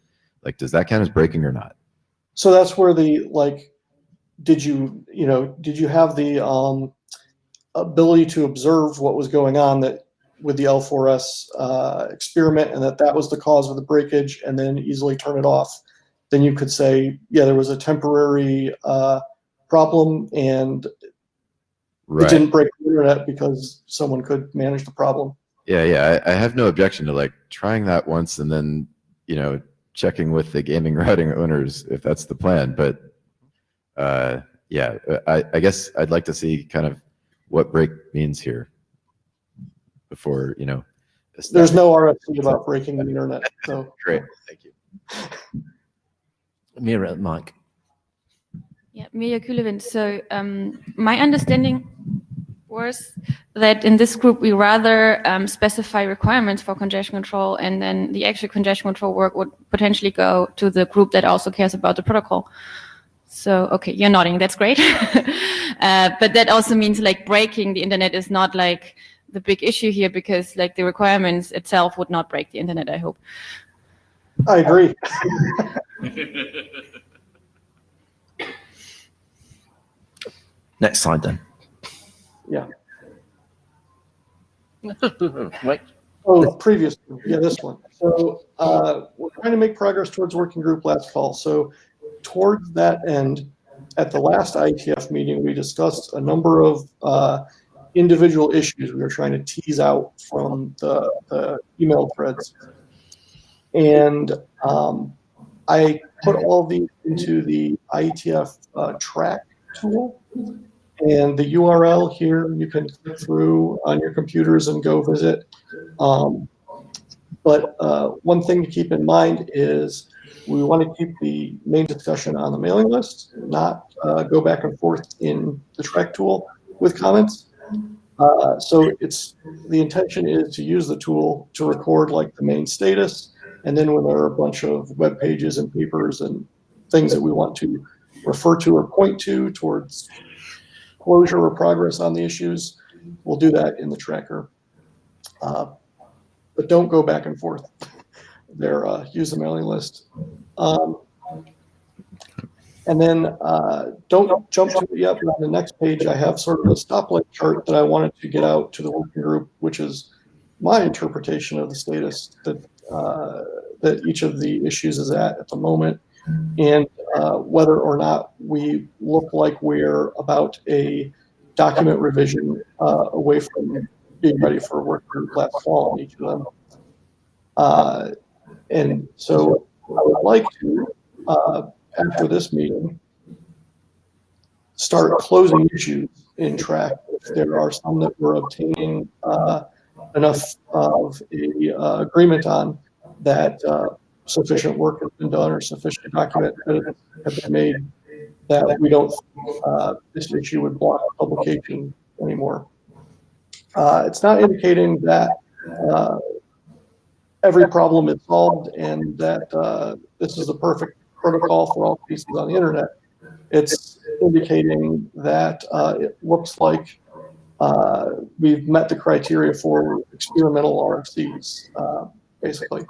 like, does that count as breaking or not? So that's where the, like, did you have the ability to observe what was going on that with the L4S experiment, and that was the cause of the breakage, and then easily turn it off? Then you could say, yeah, there was a temporary problem, and it didn't break the internet because someone could manage the problem. Yeah. I have no objection to like trying that once and then, checking with the gaming routing owners if that's the plan. But I guess I'd like to see kind of what break means here before, There's no RFC about breaking the internet. So great, thank you. Mira, Mike. Yeah, Mirja Kulewind. So my understanding was that in this group we rather specify requirements for congestion control, and then the actual congestion control work would potentially go to the group that also cares about the protocol. So, okay, you're nodding, that's great. But that also means like breaking the internet is not like the big issue here, because like the requirements itself would not break the internet, I hope. I agree. Next slide then. Yeah. Right. Oh, previous. Yeah, this one. So we're trying to make progress towards working group last fall. So towards that end, at the last IETF meeting, we discussed a number of individual issues we were trying to tease out from the email threads. And I put all these into the IETF track tool. And the URL here, you can click through on your computers and go visit. But one thing to keep in mind is we want to keep the main discussion on the mailing list, not go back and forth in the track tool with comments. So the intention is to use the tool to record like the main status, and then when there are a bunch of web pages and papers and things that we want to refer to or point to towards closure or progress on the issues, we'll do that in the tracker. But don't go back and forth there. Use the mailing list. And then don't jump to it yet, but on the next page, I have sort of a stoplight chart that I wanted to get out to the working group, which is my interpretation of the status that each of the issues is at the moment, and whether or not we look like we're about a document revision away from being ready for a working group last fall on each of them. And so I would like to, after this meeting, start closing issues in track. If there are some that we're obtaining enough of a agreement on that sufficient work has been done or sufficient document edits have been made that we don't think this issue would block publication anymore. It's not indicating that every problem is solved and that this is the perfect protocol for all cases on the internet. It's indicating that it looks like we've met the criteria for experimental RFCs, basically.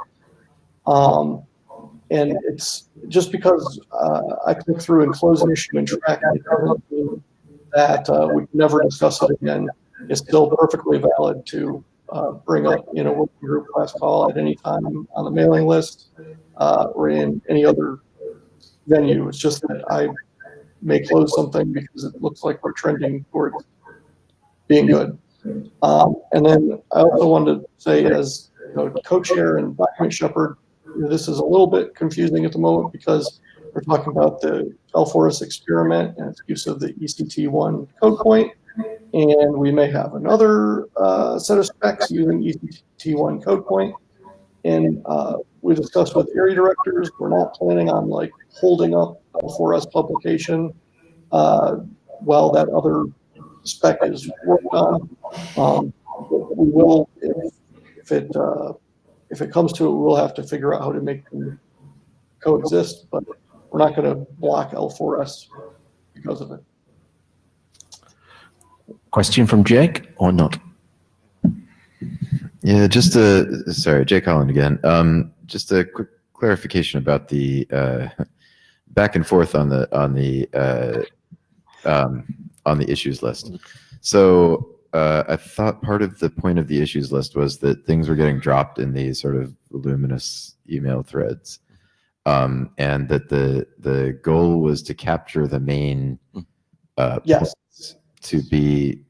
And it's just because I click through and close an issue and track it doesn't mean that we can never discuss it again. It's still perfectly valid to bring up in a working group class call at any time on the mailing list or in any other venue. It's just that I may close something because it looks like we're trending towards being good. And then I also wanted to say, as co-chair and document shepherd, this is a little bit confusing at the moment because we're talking about the L4S experiment and its use of the ECT1 code point, and we may have another set of specs using ECT1 code point. And we discussed with area directors, we're not planning on like holding up L4S publication while that other spec is worked on. We will, if it comes to it, we'll have to figure out how to make them coexist, but we're not going to block L4S because of it. Question from Jake or not? Yeah, sorry, Jake Holland again. Just a quick clarification about the back and forth on the issues list. So I thought part of the point of the issues list was that things were getting dropped in these sort of voluminous email threads, and that the goal was to capture the main yes. points to be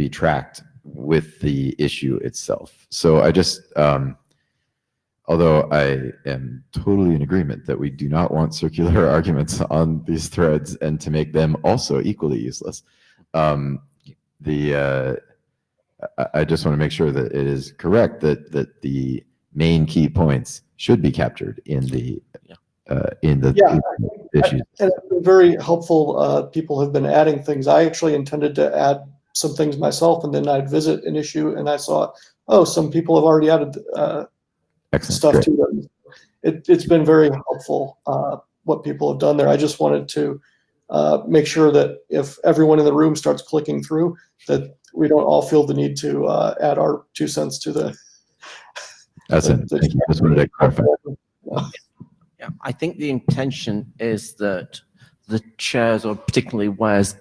tracked with the issue itself. So I just, although I am totally in agreement that we do not want circular arguments on these threads and to make them also equally useless, I just want to make sure that it is correct that the main key points should be captured in the issues. And it's been very helpful. People have been adding things. I actually intended to add some things myself, and then I'd visit an issue and I saw, oh, some people have already added stuff to them. It's been very helpful what people have done there. I just wanted to make sure that if everyone in the room starts clicking through, that we don't all feel the need to add our 2 cents to the. That's it. Thank you. Just wanted to clarify. Yeah, I think the intention is that the chairs, or particularly Wes,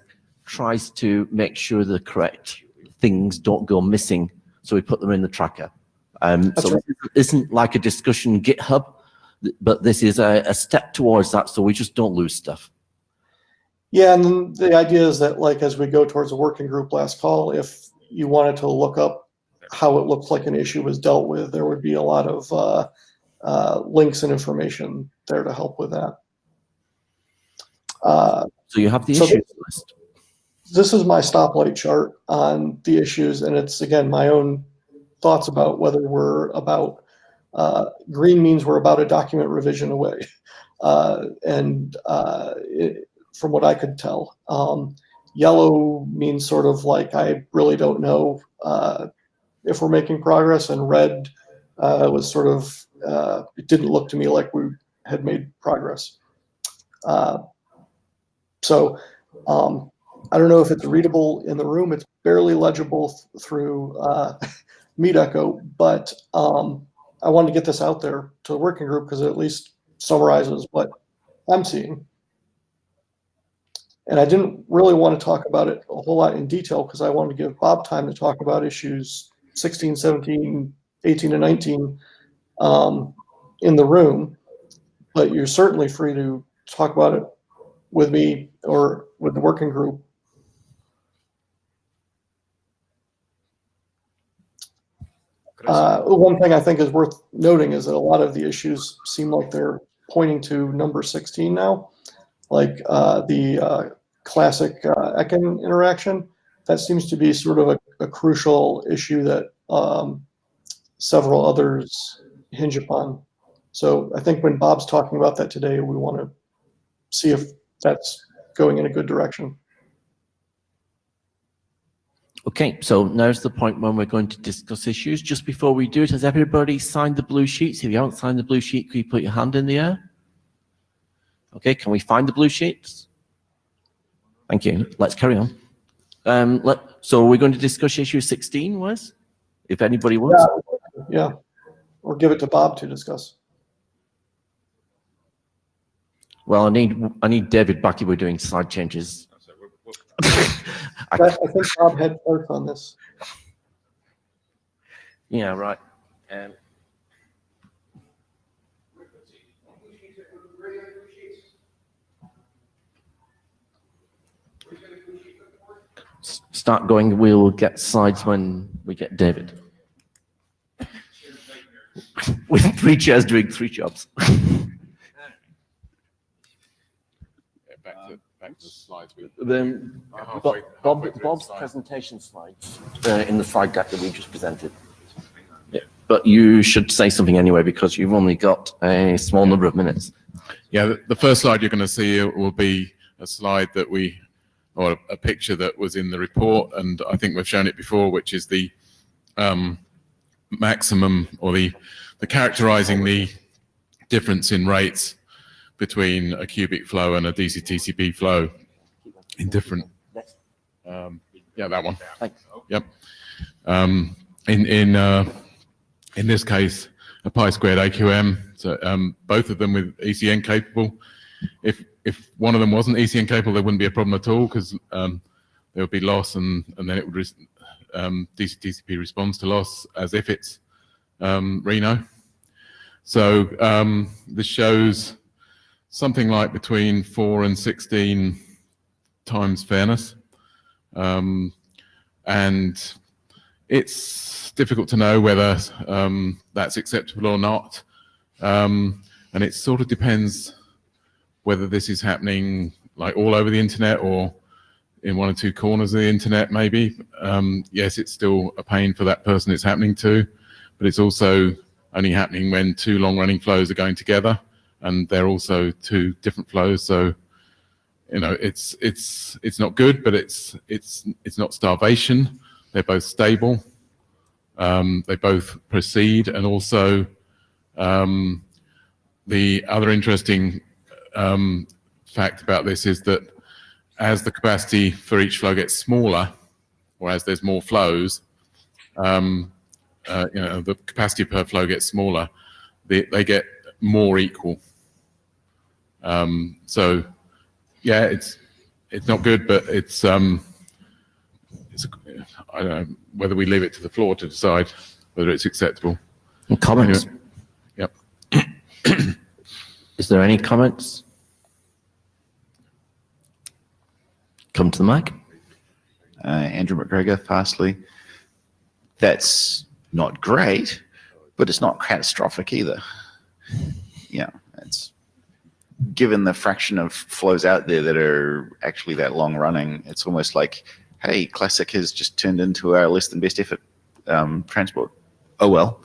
tries to make sure the correct things don't go missing, so we put them in the tracker. So right. It isn't like a discussion GitHub, but this is a step towards that, so we just don't lose stuff. Yeah, and then the idea is that, like, as we go towards a working group last call, if you wanted to look up how it looks like an issue was dealt with, there would be a lot of links and information there to help with that. So you have the issues list. This is my stoplight chart on the issues, and it's, again, my own thoughts about whether we're about, green means we're about a document revision away. From what I could tell, yellow means sort of like I really don't know if we're making progress, and red was sort of, it didn't look to me like we had made progress. I don't know if it's readable in the room. It's barely legible through Meet Echo, but I wanted to get this out there to the working group because it at least summarizes what I'm seeing. And I didn't really want to talk about it a whole lot in detail because I wanted to give Bob time to talk about issues 16, 17, 18, and 19 in the room. But you're certainly free to talk about it with me or with the working group. One thing I think is worth noting is that a lot of the issues seem like they're pointing to number 16 now, like the classic Ekin interaction. That seems to be sort of a crucial issue that several others hinge upon. So I think when Bob's talking about that today, we want to see if that's going in a good direction. Okay, so now's the point when we're going to discuss issues. Just before we do it, has everybody signed the blue sheets? If you haven't signed the blue sheet, can you put your hand in the air? Okay, can we find the blue sheets? Thank you. Let's carry on. So we're going to discuss issue 16, Wes? If anybody wants. Yeah, or give it to Bob to discuss. Well, I need David back if we're doing slide changes. I think Bob had first on this. Yeah, right. Start going. We'll get slides when we get David. With 3 chairs doing 3 jobs. Back to the slides. Then Bob's presentation slides in the slide deck that we just presented. Yeah, but you should say something anyway because you've only got a small number of minutes. Yeah, the first slide you're going to see will be a slide that or a picture that was in the report, and I think we've shown it before, which is the maximum or the characterizing the difference in rates between a cubic flow and a DC-TCP flow in different. Yeah, that one. Thanks. Yep. In this case, a pi squared AQM. So both of them with ECN capable. If one of them wasn't ECN capable, there wouldn't be a problem at all because there would be loss, and then it would DC-TCP responds to loss as if it's Reno. So this shows something like between 4 and 16 times fairness. And it's difficult to know whether that's acceptable or not. And it sort of depends whether this is happening like all over the internet or in 1 or 2 corners of the internet, maybe. Yes, it's still a pain for that person it's happening to, but it's also only happening when 2 long-running flows are going together, and they're also 2 different flows. So, you know, it's not good, but it's not starvation. They're both stable. They both proceed, and also the other interesting fact about this is that as the capacity for each flow gets smaller, or as there's more flows, the capacity per flow gets smaller. They get more equal. So, yeah, it's not good, but it's I don't know whether we leave it to the floor to decide whether it's acceptable. Comments? Anyway, yep. Is there any comments? Come to the mic. Andrew McGregor, Fastly. That's not great, but it's not catastrophic either. Yeah, it's given the fraction of flows out there that are actually that long running, it's almost like, hey, Classic has just turned into our less than best effort transport. Oh well.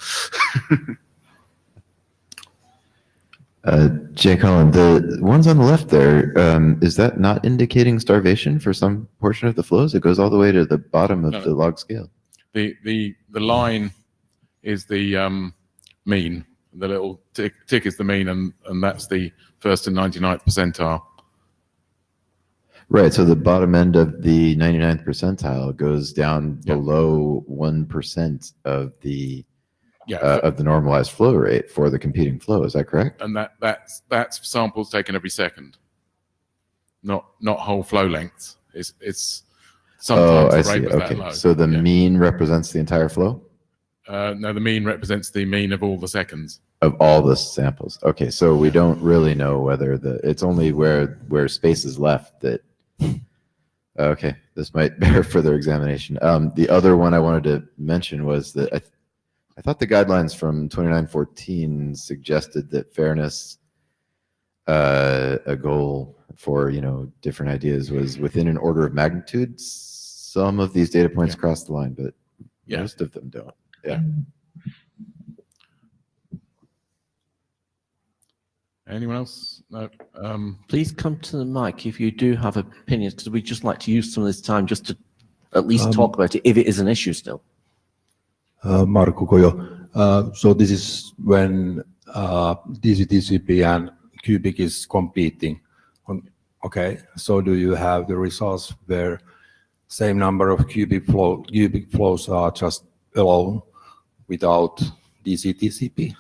Jay Collin, the ones on the left there, is that not indicating starvation for some portion of the flows? It goes all the way to the bottom of the log scale. The line is the mean. The little tick is the mean, and that's the first and 99th percentile. Right, so the bottom end of the 99th percentile goes down below 1% of the normalized flow rate for the competing flow. Is that correct? And that's samples taken every second, not whole flow lengths. It's sometimes I the rate see. was Okay, that low. so the mean represents the entire flow No, the mean represents the mean of all the seconds. of all the samples. Okay, so we don't really know whether it's only where space is left that. Okay, this might bear further examination. The other one I wanted to mention was that I thought the guidelines from 2914 suggested that fairness, a goal for different ideas, was within an order of magnitude Some of these data points cross the line, but Yeah. most of them don't. Yeah. Anyone else? No. Please come to the mic if you do have opinions, because we'd just like to use some of this time just to at least talk about it, if it is an issue still. Marco Koyo. So this is when DCTCP and Cubic is competing. Okay, so do you have the results where same number of cubic flows are just alone without DCTCP?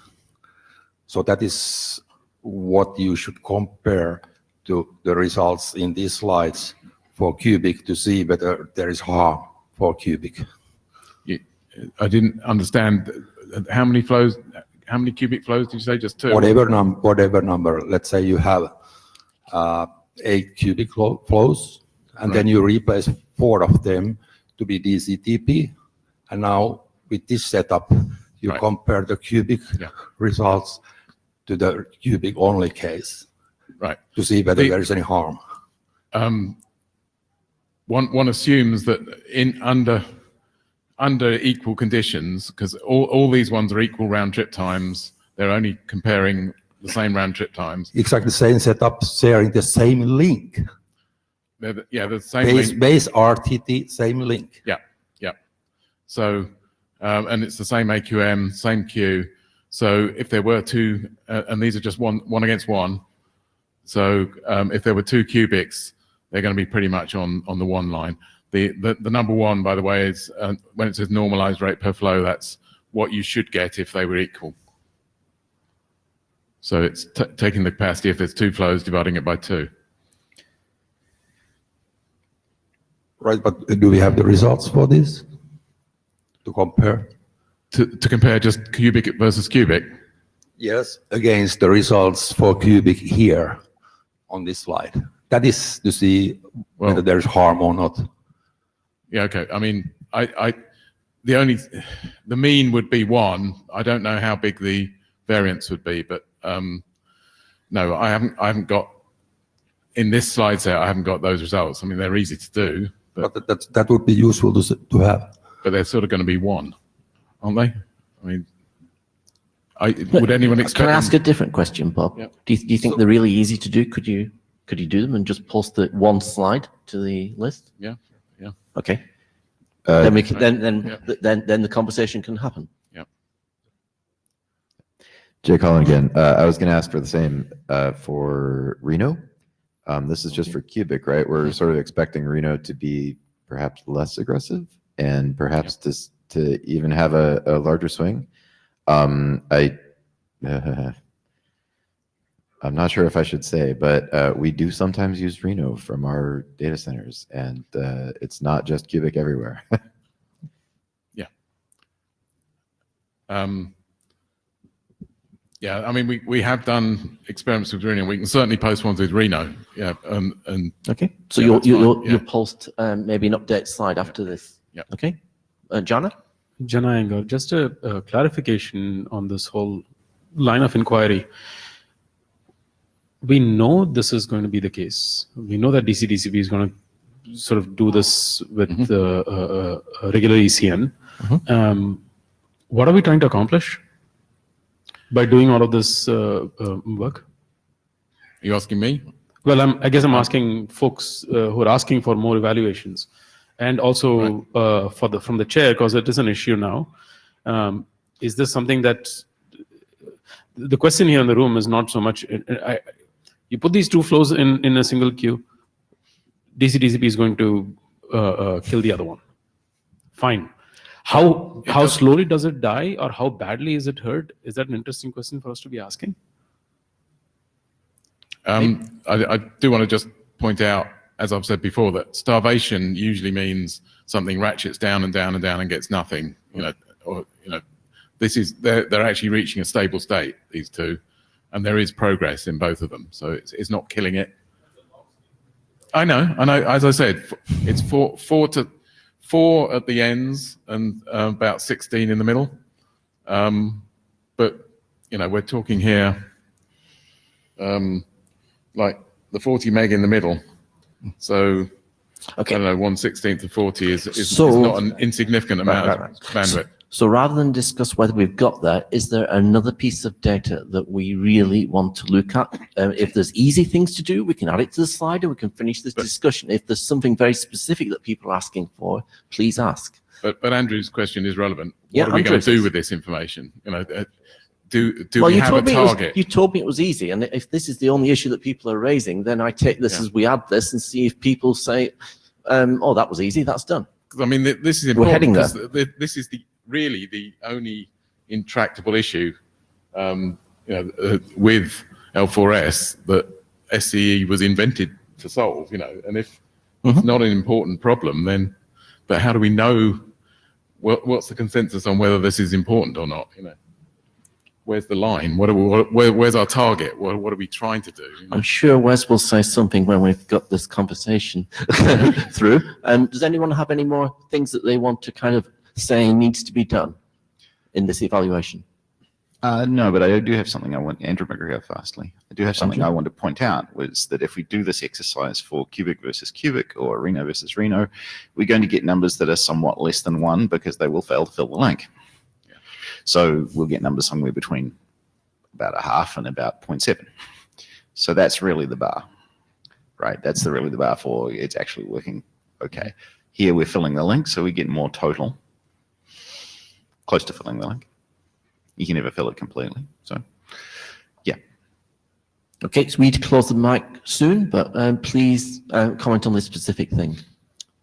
So that is what you should compare to the results in these slides for cubic to see whether there is harm for cubic. I didn't understand how many flows. How many cubic flows did you say? Just two? Whatever number. Let's say you have 8 cubic flows, and then you replace 4 of them to be DCTP. And now with this setup, you compare the cubic results to the cubic only case, to see whether there is any harm. One assumes that under equal conditions, because all these ones are equal round trip times, they're only comparing the same round trip times. Exactly the same setup, sharing the same link. They're the same link. Base RTT, same link. Yeah. So, and it's the same AQM, same queue. So if there were two, and these are just one against one. So if there were 2 cubics, they're going to be pretty much on the one line. The number one, by the way, is when it says normalized rate per flow, that's what you should get if they were equal. So it's taking the capacity if there's 2 flows, dividing it by 2. Right, but do we have the results for this to compare? To compare just cubic versus cubic? Yes, against the results for cubic here on this slide. That is to see whether there's harm or not. Yeah, okay. I mean, the mean would be 1. I don't know how big the variance would be, but no, I haven't got in this slide set. I haven't got those results. I mean, they're easy to do, but that would be useful to have. But they're sort of going to be 1, aren't they? I mean, would anyone expect? Can I ask a different question, Bob? Yep. Do you think they're really easy to do? Could you do them and just post the one slide to the list? Yeah. Okay. Then we can, then the conversation can happen. Yeah. Jay Collin again. I was going to ask for the same for Reno. This is just for cubic, right? We're sort of expecting Reno to be perhaps less aggressive and perhaps to even have a larger swing. I'm not sure if I should say, but we do sometimes use Reno from our data centers, and it's not just cubic everywhere. Yeah, I mean, we have done experiments with Reno. We can certainly post ones with Reno. Yeah, and okay. So you'll post maybe an update slide after this. Yeah. Okay. Jana Iyengar, just a clarification on this whole line of inquiry. We know this is going to be the case. We know that DCTCP is going to sort of do this with the regular ECN. What are we trying to accomplish by doing all of this work? Are you asking me? Well, I guess I'm asking folks who are asking for more evaluations, and also from the chair, because it is an issue now. Is this something that the question here in the room is not so much? You put these 2 flows in a single queue, DCTCP is going to kill the other one. Fine. How slowly does it die, or how badly is it hurt? Is that an interesting question for us to be asking? I do want to just point out, as I've said before, that starvation usually means something ratchets down and down and down and gets nothing. This is they're actually reaching a stable state, these 2, and there is progress in both of them. So it's not killing it. I know. As I said, it's 4 at the ends and about 16 in the middle. But we're talking here like the 40 meg in the middle. So Okay. I don't know, 1/16 of 40 is So- not an insignificant amount Right. of bandwidth. So rather than discuss whether we've got that, is there another piece of data that we really want to look at? If there's easy things to do, we can add it to the slide and we can finish this discussion. If there's something very specific that people are asking for, please ask. But Andrew's question is relevant. Yeah, What are we going Andrew's to do is- with this information? You know, do Well, we you have a told me target? you told me it was easy, and if this is the only issue that people are raising, then I take this as we add this and see if people say, "Oh, that was easy, that's done." 'Cause, I mean, this is We're heading important because this is really the only intractable issue, with L4S that SCE was invented to solve. And if it's not an important problem, then, but how do we know what's the consensus on whether this is important or not? Where's the line? Where's our target? What are we trying to do? I'm sure Wes will say something when we've got this conversation through. Does anyone have any more things that they want to kind of say needs to be done in this evaluation? No, but I do have something I want, Andrew McGregor, fastly. I do have something I want to point out, was that if we do this exercise for cubic versus cubic or Reno versus Reno, we're going to get numbers that are somewhat less than 1 because they will fail to fill the link. So we'll get numbers somewhere between about 0.5 and about 0.7. So that's really the bar, right? That's really the bar for it's actually working okay. Here we're filling the link, so we get more total, close to filling the link. You can never fill it completely. So, yeah. Okay, so we need to close the mic soon, but please comment on this specific thing.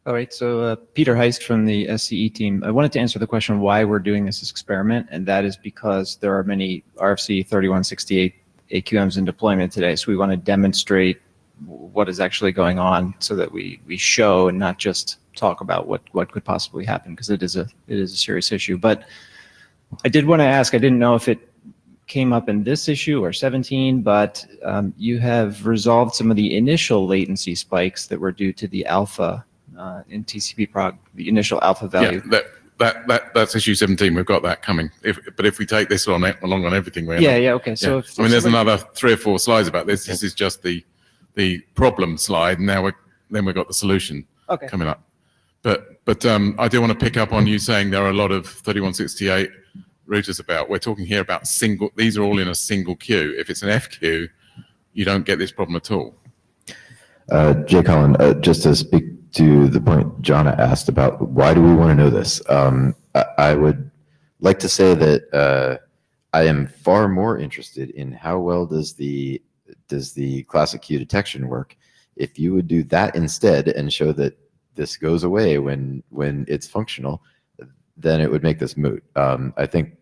All right, so Peter Heist from the SCE team. I wanted to answer the question why we're doing this experiment, and that is because there are many RFC 3168 AQMs in deployment today. So we want to demonstrate what is actually going on so that we show and not just talk about what could possibly happen, because it is a serious issue. But I did want to ask, I didn't know if it came up in this issue or 17, but you have resolved some of the initial latency spikes that were due to the alpha in TCP prog, the initial alpha value. Yeah, that's issue 17. We've got that coming. But if we take this along on everything, Okay. So if there's another 3 or 4 slides about this. This is just the problem slide. Now we've got the solution coming up. But I do want to pick up on you saying there are a lot of 3168 routers about. We're talking here about single. These are all in a single queue. If it's an F queue, you don't get this problem at all. Jay Collin, just to speak to the point Jana asked about why do we want to know this, I would like to say that I am far more interested in how well does the classic queue detection work. If you would do that instead and show that this goes away when it's functional, then it would make this moot. I think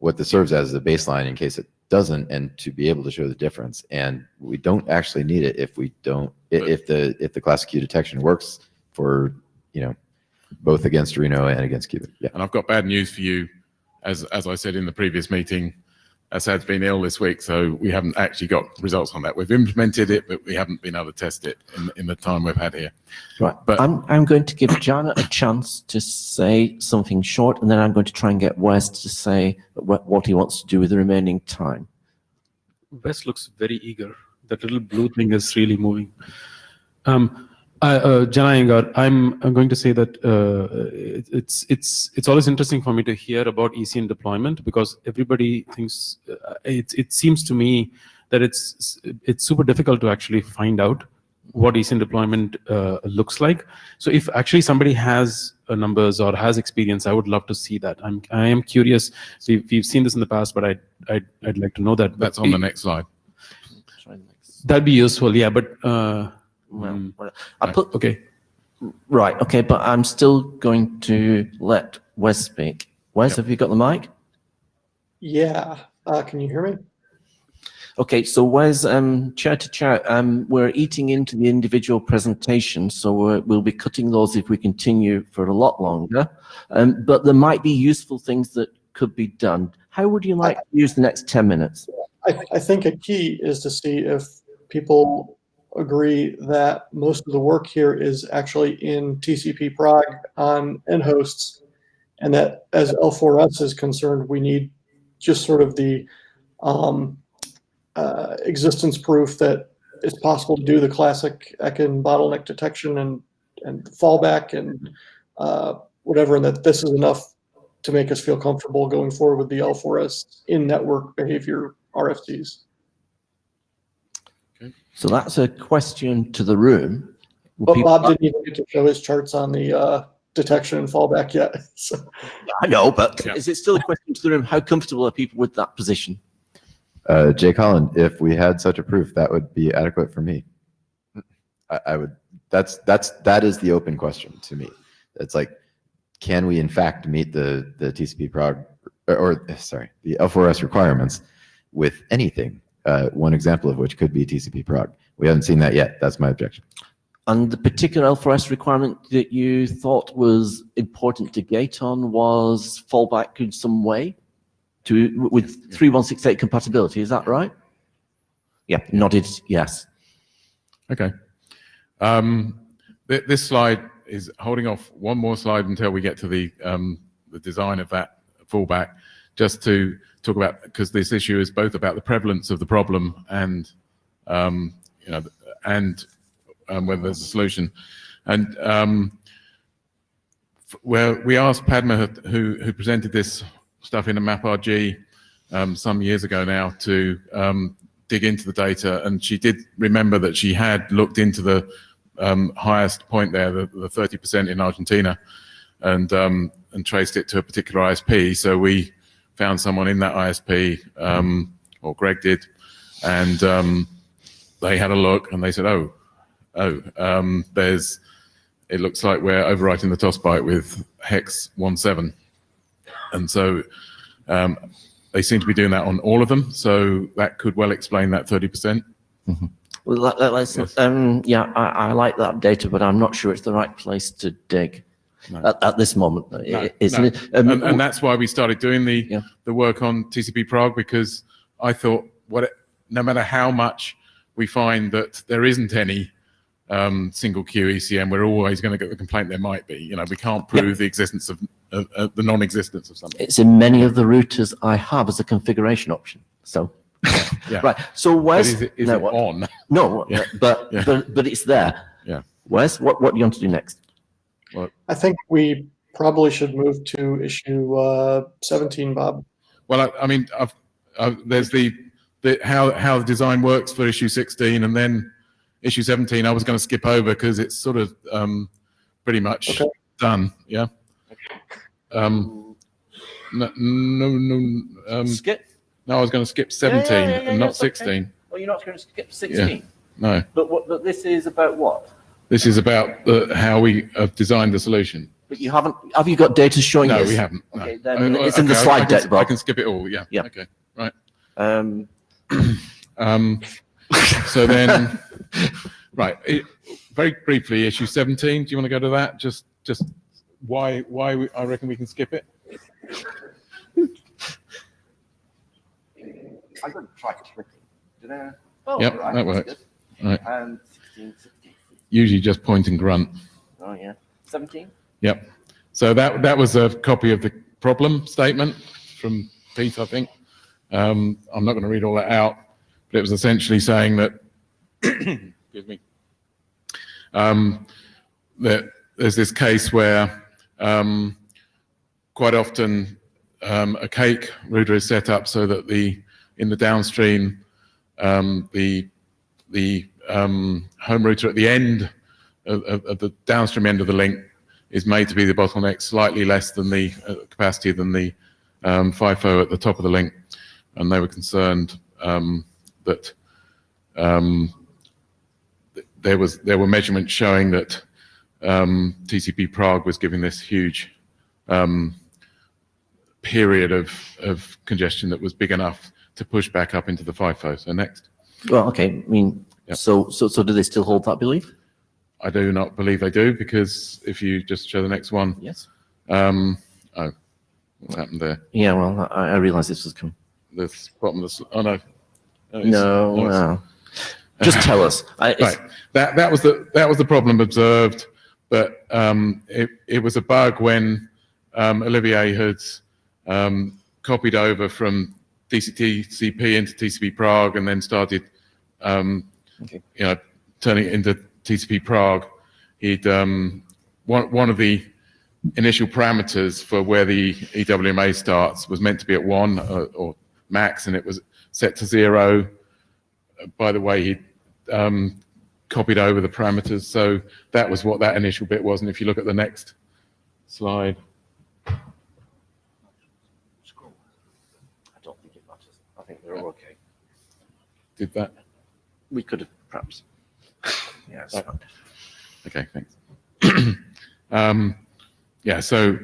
what this serves as is a baseline in case it doesn't, and to be able to show the difference. And we don't actually need it if we don't, if the classic queue detection works for, both against Reno and against Cubic. Yeah. And I've got bad news for you. As I said in the previous meeting, Assad's been ill this week, so we haven't actually got results on that. We've implemented it, but we haven't been able to test it in the time we've had here. Right. But I'm going to give Jana a chance to say something short, and then I'm going to try and get Wes to say what he wants to do with the remaining time. Wes looks very eager. That little blue thing is really moving. Jana Iyengar, I'm going to say that it's always interesting for me to hear about ECN deployment, because everybody thinks it seems to me that it's super difficult to actually find out what ECN deployment looks like. So if actually somebody has numbers or has experience, I would love to see that. I am curious. We've seen this in the past, but I'd like to know that. that's on the next slide. That'd be useful, yeah. But okay. Right, okay, but I'm still going to let Wes speak. Wes, have you got the mic? Yeah. Can you hear me? Okay, so Wes, chair to chair, we're eating into the individual presentations, so we'll be cutting those if we continue for a lot longer. But there might be useful things that could be done. How would you like to use the next 10 minutes? I think a key is to see if people agree that most of the work here is actually in TCP prog on end hosts, and that as L4S is concerned, we need just sort of the existence proof that it's possible to do the classic ECN bottleneck detection fallback and whatever, and that this is enough to make us feel comfortable going forward with the L4S in-network behavior RFCs. So that's a question to the room. But Bob didn't even get to show his charts on the detection and fallback yet. So. I know, but is it still a question to the room? How comfortable are people with that position? Jake Holland, if we had such a proof, that would be adequate for me. I would. That is the open question to me. It's like, can we in fact meet the TCP prog or sorry, the L4S requirements with anything? One example of which could be TCP prog. We haven't seen that yet. That's my objection. And the particular L4S requirement that you thought was important to gate on was fallback in some way with 3168 compatibility. Is that right? Yeah, nodded yes. Okay. This slide is holding off one more slide until we get to the design of that fallback, just to talk about, because this issue is both about the prevalence of the problem and whether there's a solution. And where we asked Padma, who presented this stuff in a MapRG some years ago now, to dig into the data, and she did remember that she had looked into the highest point there, the 30% in Argentina, and traced it to a particular ISP. So we found someone in that ISP, or Greg did, and they had a look and they said, it looks like we're overwriting the TOS byte with hex 17. And so they seem to be doing that on all of them. So that could well explain that 30%. Mm-hmm. Well, yeah, I like that data, but I'm not sure it's the right place to dig at this moment, isn't it? And that's why we started doing the work on TCP prog, because I thought, no matter how much we find that there isn't any single queue ECM, we're always going to get the complaint there might be. We can't prove the existence of the non-existence of something. It's in many of the routers I have as a configuration option. So. Yeah. Right. So Wes, is it on? No, but it's there. Yeah. Wes, what do you want to do next? I think we probably should move to issue 17, Bob. Well, I mean, there's how the design works for issue 16, and then issue 17. I was going to skip over because it's sort of pretty much done. Yeah. Skip. No, I was going to skip 17 and not 16. Okay. Well, you're not going to skip 16. Yeah. No. But this is about what? This is about how we have designed the solution. But you haven't. Have you got data showing this? No, we haven't. No. Okay, then it's in the slide deck, Bob. I can skip it all. Yeah. Yeah. Okay. Right. So then, right. Very briefly, issue 17. Do you want to go to that? Just why I reckon we can skip it. I'm going to try to click it. Did I? Yep, right, that works. Right. And 16. Usually just point and grunt. Oh yeah. 17. Yep. So that was a copy of the problem statement from Pete, I think. I'm not going to read all that out, but it was essentially saying that, excuse me, that there's this case where quite often a cake router is set up so that in the downstream, the home router at the end of the downstream end of the link is made to be the bottleneck, slightly less than the capacity than the FIFO at the top of the link. And they were concerned that there were measurements showing that TCP prog was giving this huge period of congestion that was big enough to push back up into the FIFO. So next. Well, okay. I mean, so do they still hold that belief? I do not believe they do, because if you just show the next one. Yes. What happened there? Yeah, well, I realized this was coming. The bottom of the oh no. No. Just tell us. Right. That was the problem observed, but it was a bug when Olivier had copied over from DCTCP into TCP prog and then started turning it into TCP prog. he'd one of the initial parameters for where the EWMA starts was meant to be at 1 or max, and it was set to 0. By the way, he copied over the parameters, so that was what that initial bit was. And if you look at the next slide, I don't think it matters. I think they're all okay. did that? We could have perhaps. Yeah, it's fine. Okay, thanks. Yeah, so,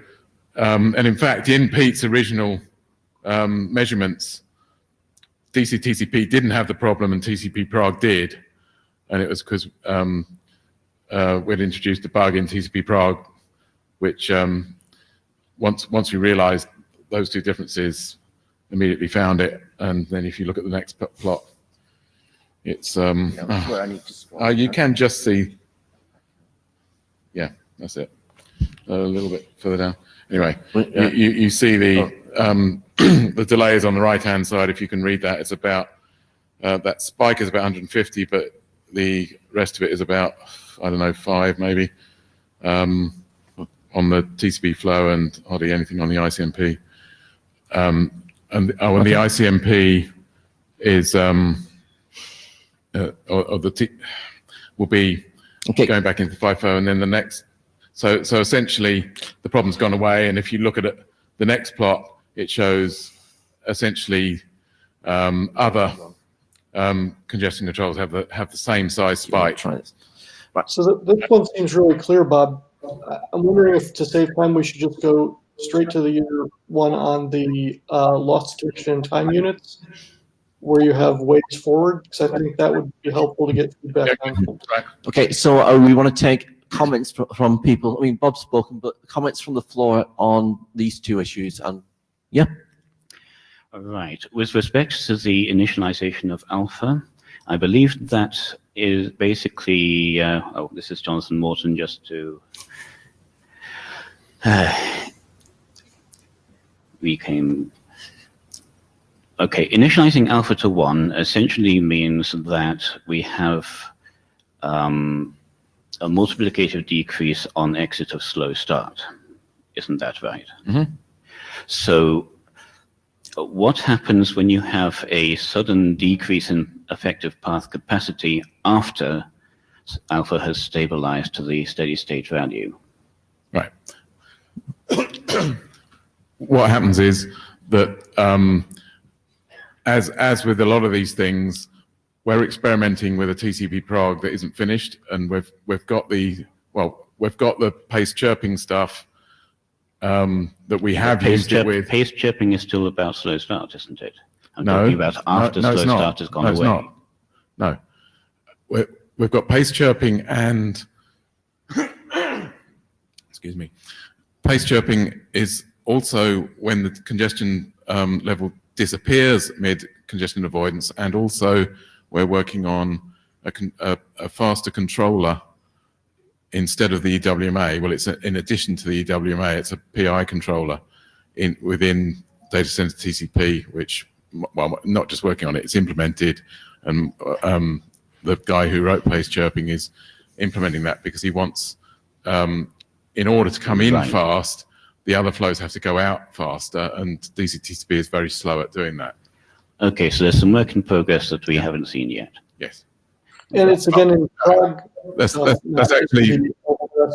and in fact, in Pete's original measurements, DC-TCP didn't have the problem and TCP Prague did. And it was because we'd introduced a bug in TCP Prague, which once we realized those two differences, immediately found it. And then if you look at the next plot, it's, Yeah, that's where I need to scroll. you can just see, yeah, that's it. A little bit further down. Anyway, Yeah. you see the the delay is on the right-hand side. If you can read that, it's about, that spike is about 150, but the rest of it is about, I don't know, 5 maybe, on the TCP flow and hardly anything on the ICMP. And the ICMP is, will be going back into FIFO, and then the next. So essentially, the problem's gone away. And if you look at it, the next plot, it shows essentially other congestion controls have the same size spike. Right. So this one seems really clear, Bob. I'm wondering if, to save time, we should just go straight to the year one on the loss detection and time units, where you have ways forward, because I think that would be helpful to get feedback on. Right. Okay, so we want to take comments from people. I mean, Bob's spoken, but comments from the floor on these two issues. And yeah. All right. With respect to the initialization of alpha, I believe that is basically, oh, this is Jonathan Morton, just to reclaim. Okay, initializing alpha to 1 essentially means that we have a multiplicative decrease on exit of slow start. Isn't that right? Mm-hmm. So what happens when you have a sudden decrease in effective path capacity after alpha has stabilized to the steady state value? Right. What happens is that as with a lot of these things, we're experimenting with a TCP Prague that isn't finished, and we've got the pace chirping stuff that we have used it with. Pace chirping is still about slow start, isn't it? I'm talking about after slow start has gone away. It's not. No, we've got pace chirping and excuse me. Pace chirping is also when the congestion level disappears mid congestion avoidance, and also we're working on a faster controller instead of the EWMA. Well, it's in addition to the EWMA, it's a PI controller within data center TCP, which, well, not just working on it, it's implemented, and the guy who wrote pace chirping is implementing that because he wants, in order to come in fast, the other flows have to go out faster, and DC-TCP is very slow at doing that. Okay, so there's some work in progress that we haven't seen yet. Yes. And it's again in Prague. That's actually,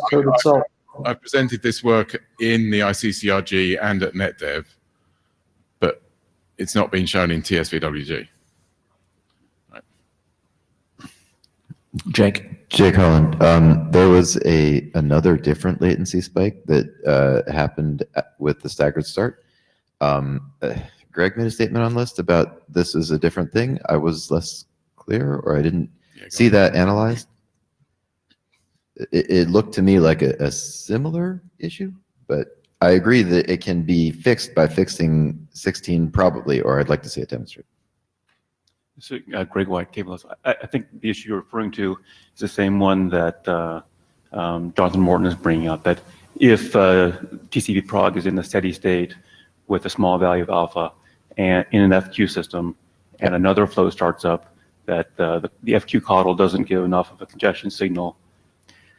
code itself. I presented this work in the ICCRG and at NetDev, but it's not been shown in TSVWG. Right. Jake Holland, there was another different latency spike that happened with the staggered start. Greg made a statement on list about this is a different thing. I was less clear, or I didn't see that analyzed. It looked to me like a similar issue, but I agree that it can be fixed by fixing 16 probably, or I'd like to see it demonstrated. So, Greg White, Cable. I think the issue you're referring to is the same one that Jonathan Morton is bringing up, that if TCP Prague is in the steady state with a small value of alpha and in an FQ system, and another flow starts up, that the FQ coddle doesn't give enough of a congestion signal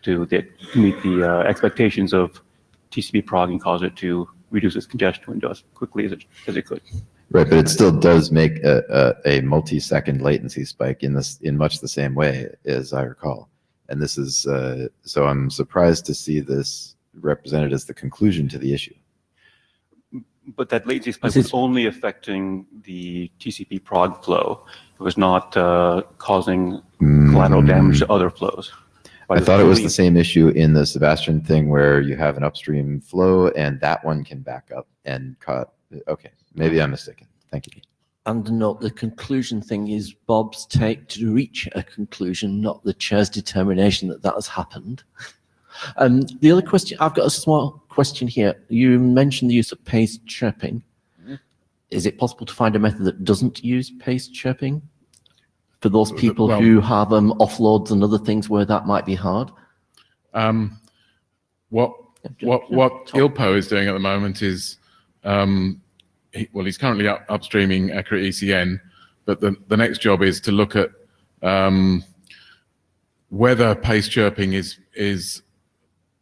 to meet the expectations of TCP prog and cause it to reduce its congestion window as quickly as it could. Right, but it still does make a multi-second latency spike in much the same way as I recall. And this is so I'm surprised to see this represented as the conclusion to the issue. But that latency spike was only affecting the TCP prog flow. It was not causing collateral damage to other flows. I thought it was the same issue in the Sebastian thing where you have an upstream flow and that one can back up and cut. Okay, maybe I'm mistaken. Thank you. And note the conclusion thing is Bob's take to reach a conclusion, not the chair's determination that has happened. The other question, I've got a small question here. You mentioned the use of paced chirping. Is it possible to find a method that doesn't use paced chirping for those people who have offloads and other things where that might be hard? What ILPO is doing at the moment is, he's currently upstreaming accurate ECN, but the next job is to look at whether paced chirping is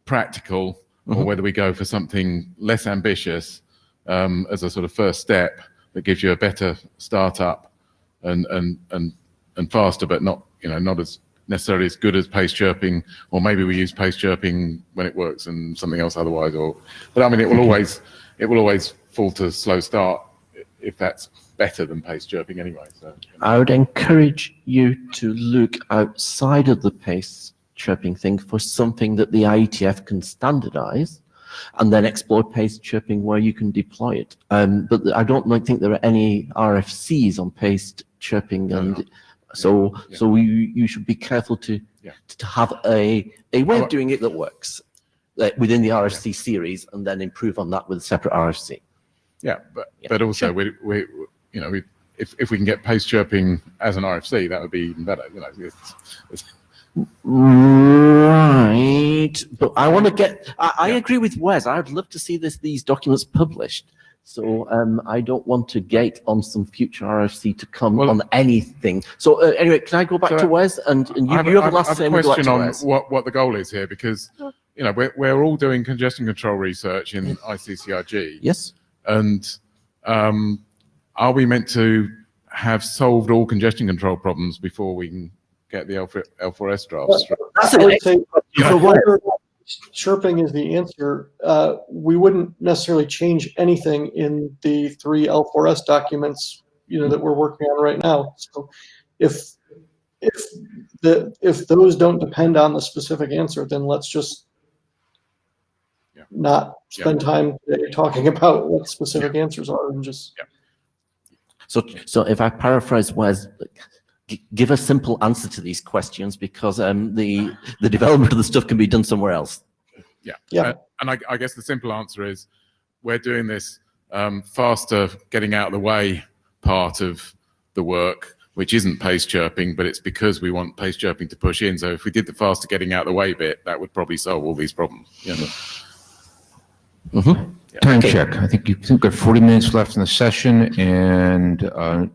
practical or whether we go for something less ambitious as a sort of first step that gives you a better startup and faster, but not as necessarily as good as paced chirping, or maybe we use paced chirping when it works and something else otherwise. But I mean, it will always fall to slow start if that's better than paced chirping anyway. So I would encourage you to look outside of the paced chirping thing for something that the IETF can standardize, and then explore paced chirping where you can deploy it. But I don't think there are any RFCs on paced chirping, and so you should be careful to have a way of doing it that works within the RFC series, and then improve on that with a separate RFC. Yeah, but also if we can get paced chirping as an RFC, that would be even better. Right, but I want to get. I agree with Wes. I'd love to see these documents published. So I don't want to gate on some future RFC to come on anything. So anyway, can I go back to Wes and you have the last say? I have a question on what the goal is here, because we're all doing congestion control research in ICCRG. Yes. And are we meant to have solved all congestion control problems before we can get the L4S drafts? I would say, whether chirping is the answer, we wouldn't necessarily change anything in the 3 L4S documents, that we're working on right now. So if those don't depend on the specific answer, then let's just not spend time today talking about what specific answers are, and just. So if I paraphrase Wes, give a simple answer to these questions, because the development of the stuff can be done somewhere else. Yeah. And I guess the simple answer is we're doing this faster getting out of the way part of the work, which isn't paced chirping, but it's because we want paced chirping to push in. So if we did the faster getting out of the way bit, that would probably solve all these problems. Time check. I think you've got 40 minutes left in the session, and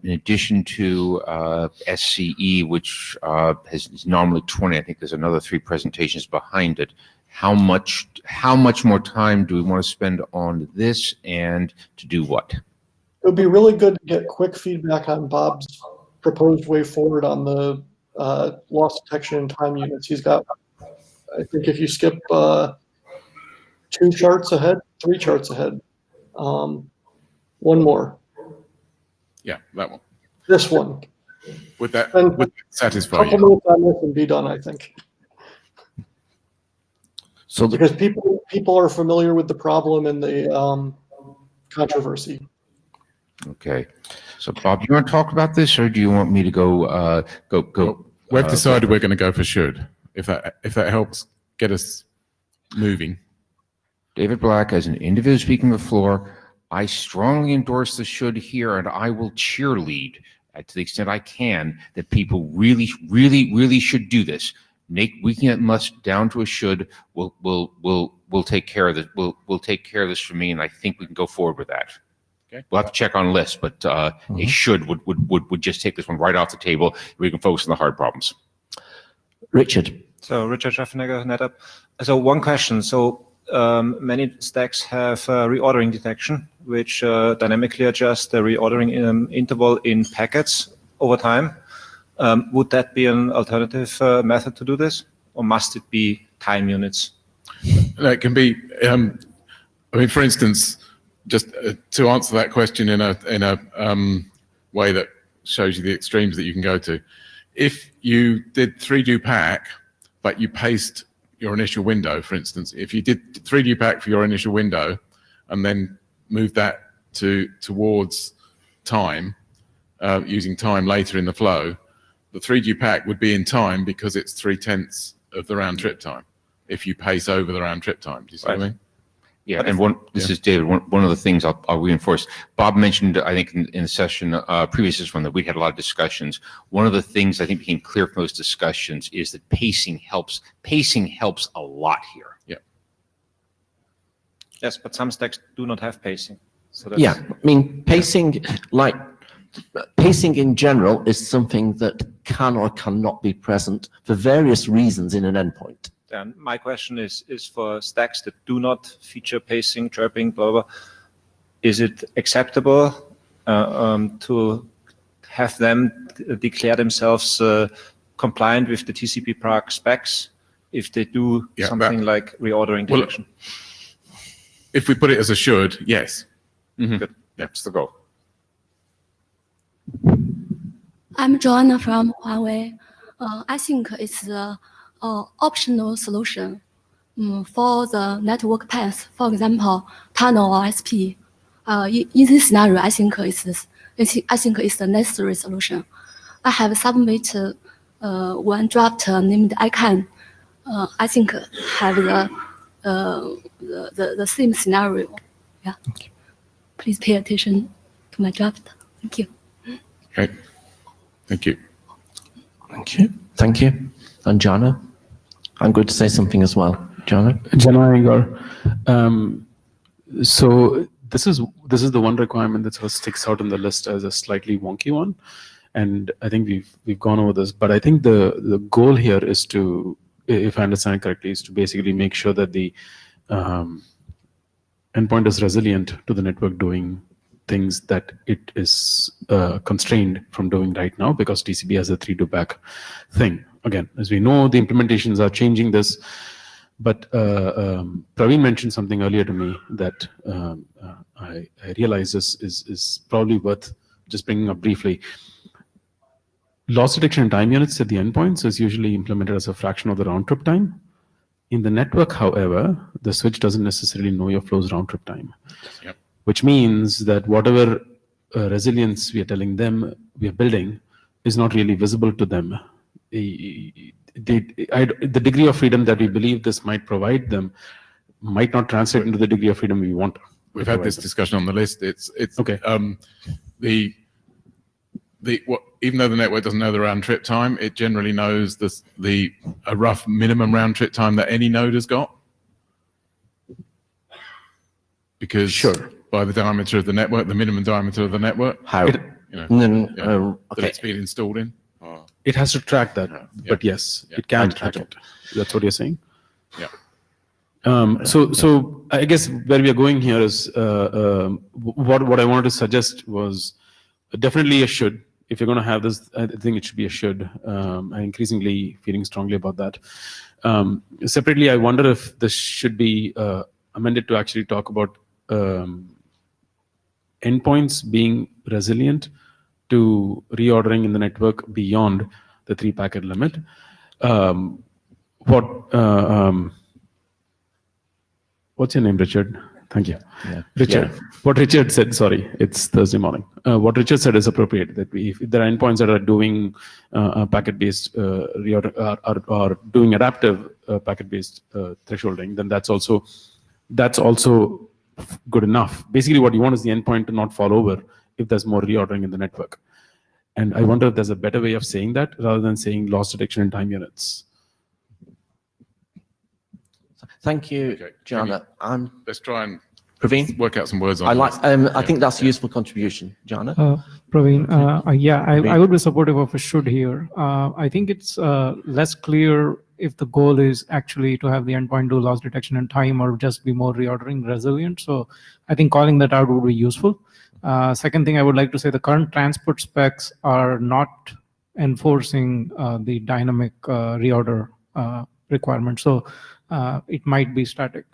in addition to SCE, which is normally 20, I think there's another 3 presentations behind it. How much more time do we want to spend on this, and to do what? It would be really good to get quick feedback on Bob's proposed way forward on the loss detection and time units. He's got, I think if you skip 2 charts ahead, 3 charts ahead. One more. Yeah, that one. This one. Would that satisfy you? A couple minutes on this and be done, I think. So because people are familiar with the problem and the controversy. Okay. So Bob, you want to talk about this, or do you want me to go? We've decided we're going to go for should, if that helps get us moving. David Black, as an individual speaking on the floor, I strongly endorse the should here, and I will cheerlead to the extent I can that people really, really, really should do this. We can get must down to a should. We'll take care of this. We'll take care of this for me, and I think we can go forward with that. Okay. We'll have to check on lists, but a should would just take this one right off the table. We can focus on the hard problems. Richard. So Richard Schaffenegger, NetApp. So one question. So many stacks have reordering detection, which dynamically adjusts the reordering interval in packets over time. Would that be an alternative method to do this, or must it be time units? No, it can be. I mean, for instance, just to answer that question in a way that shows you the extremes that you can go to. If you did 3D pack, but you paced your initial window, for instance, if you did 3D pack for your initial window and then moved that towards time, using time later in the flow, the 3D pack would be in time because it's 3/10 of the round trip time if you pace over the round trip time. Do you see what I mean? Yeah, and this is David. One of the things I'll reinforce. Bob mentioned, I think, in the session, previous one, that we had a lot of discussions. One of the things I think became clear from those discussions is that pacing helps. Pacing helps a lot here. Yeah. Yes, but some stacks do not have pacing. So that's, Yeah, I mean, pacing in general is something that can or cannot be present for various reasons in an endpoint. And my question is for stacks that do not feature pacing, chirping, blah, blah, is it acceptable to have them declare themselves compliant with the TCP Prague specs if they do something like reordering detection? Well, if we put it as a should, yes. Mm-hmm. Good. That's the goal. I'm Joanna from Huawei. I think it's the optional solution for the network path. For example, tunnel or SP. In this scenario, I think it's the necessary solution. I have submitted one draft named ICANN. I think have the same scenario. Yeah. Please pay attention to my draft. Thank you. Okay. Thank you. Thank you. Thank you. And Jana? I'm going to say something as well. Jana? Jana Iyengar. So this is the one requirement that sort of sticks out on the list as a slightly wonky one. And I think we've gone over this, but I think the goal here is to, if I understand correctly, is to basically make sure that the endpoint is resilient to the network doing things that it is constrained from doing right now, because TCP has a 3-2 back thing. Again, as we know, the implementations are changing this, but Praveen mentioned something earlier to me that I realize is probably worth just bringing up briefly. Loss detection in time units at the endpoints is usually implemented as a fraction of the round trip time. In the network, however, the switch doesn't necessarily know your flow's round trip time. Yep. Which means that whatever resilience we are telling them we are building is not really visible to them. The degree of freedom that we believe this might provide them might not translate into the degree of freedom we want. We've had this discussion on the list. It's okay. Even though the network doesn't know the round trip time, it generally knows a rough minimum round trip time that any node has got. Because by the diameter of the network, the minimum diameter of the network, that it's been installed in. It has to track that, but yes, it can track it. That's what you're saying? Yeah. So I guess where we are going here is what I wanted to suggest was definitely a should. If you're going to have this, I think it should be a should. I'm increasingly feeling strongly about that. Separately, I wonder if this should be amended to actually talk about endpoints being resilient to reordering in the network beyond the 3-packet limit. What's your name, Richard? Thank you. Yeah. Richard. Yeah. What Richard said, sorry, it's Thursday morning. What Richard said is appropriate, that if there are endpoints that are doing packet-based reorder or doing adaptive packet-based thresholding, then that's also good enough. Basically, what you want is the endpoint to not fall over if there's more reordering in the network. And I wonder if there's a better way of saying that rather than saying loss detection in time units. Thank you, Jana. Let's try and Praveen? Work out some words on I think that's a useful contribution. Jana? Praveen, I would be supportive of a should here. I think it's less clear if the goal is actually to have the endpoint do loss detection in time or just be more reordering resilient. So I think calling that out would be useful. Second thing I would like to say, the current transport specs are not enforcing the dynamic reorder requirement. So it might be static,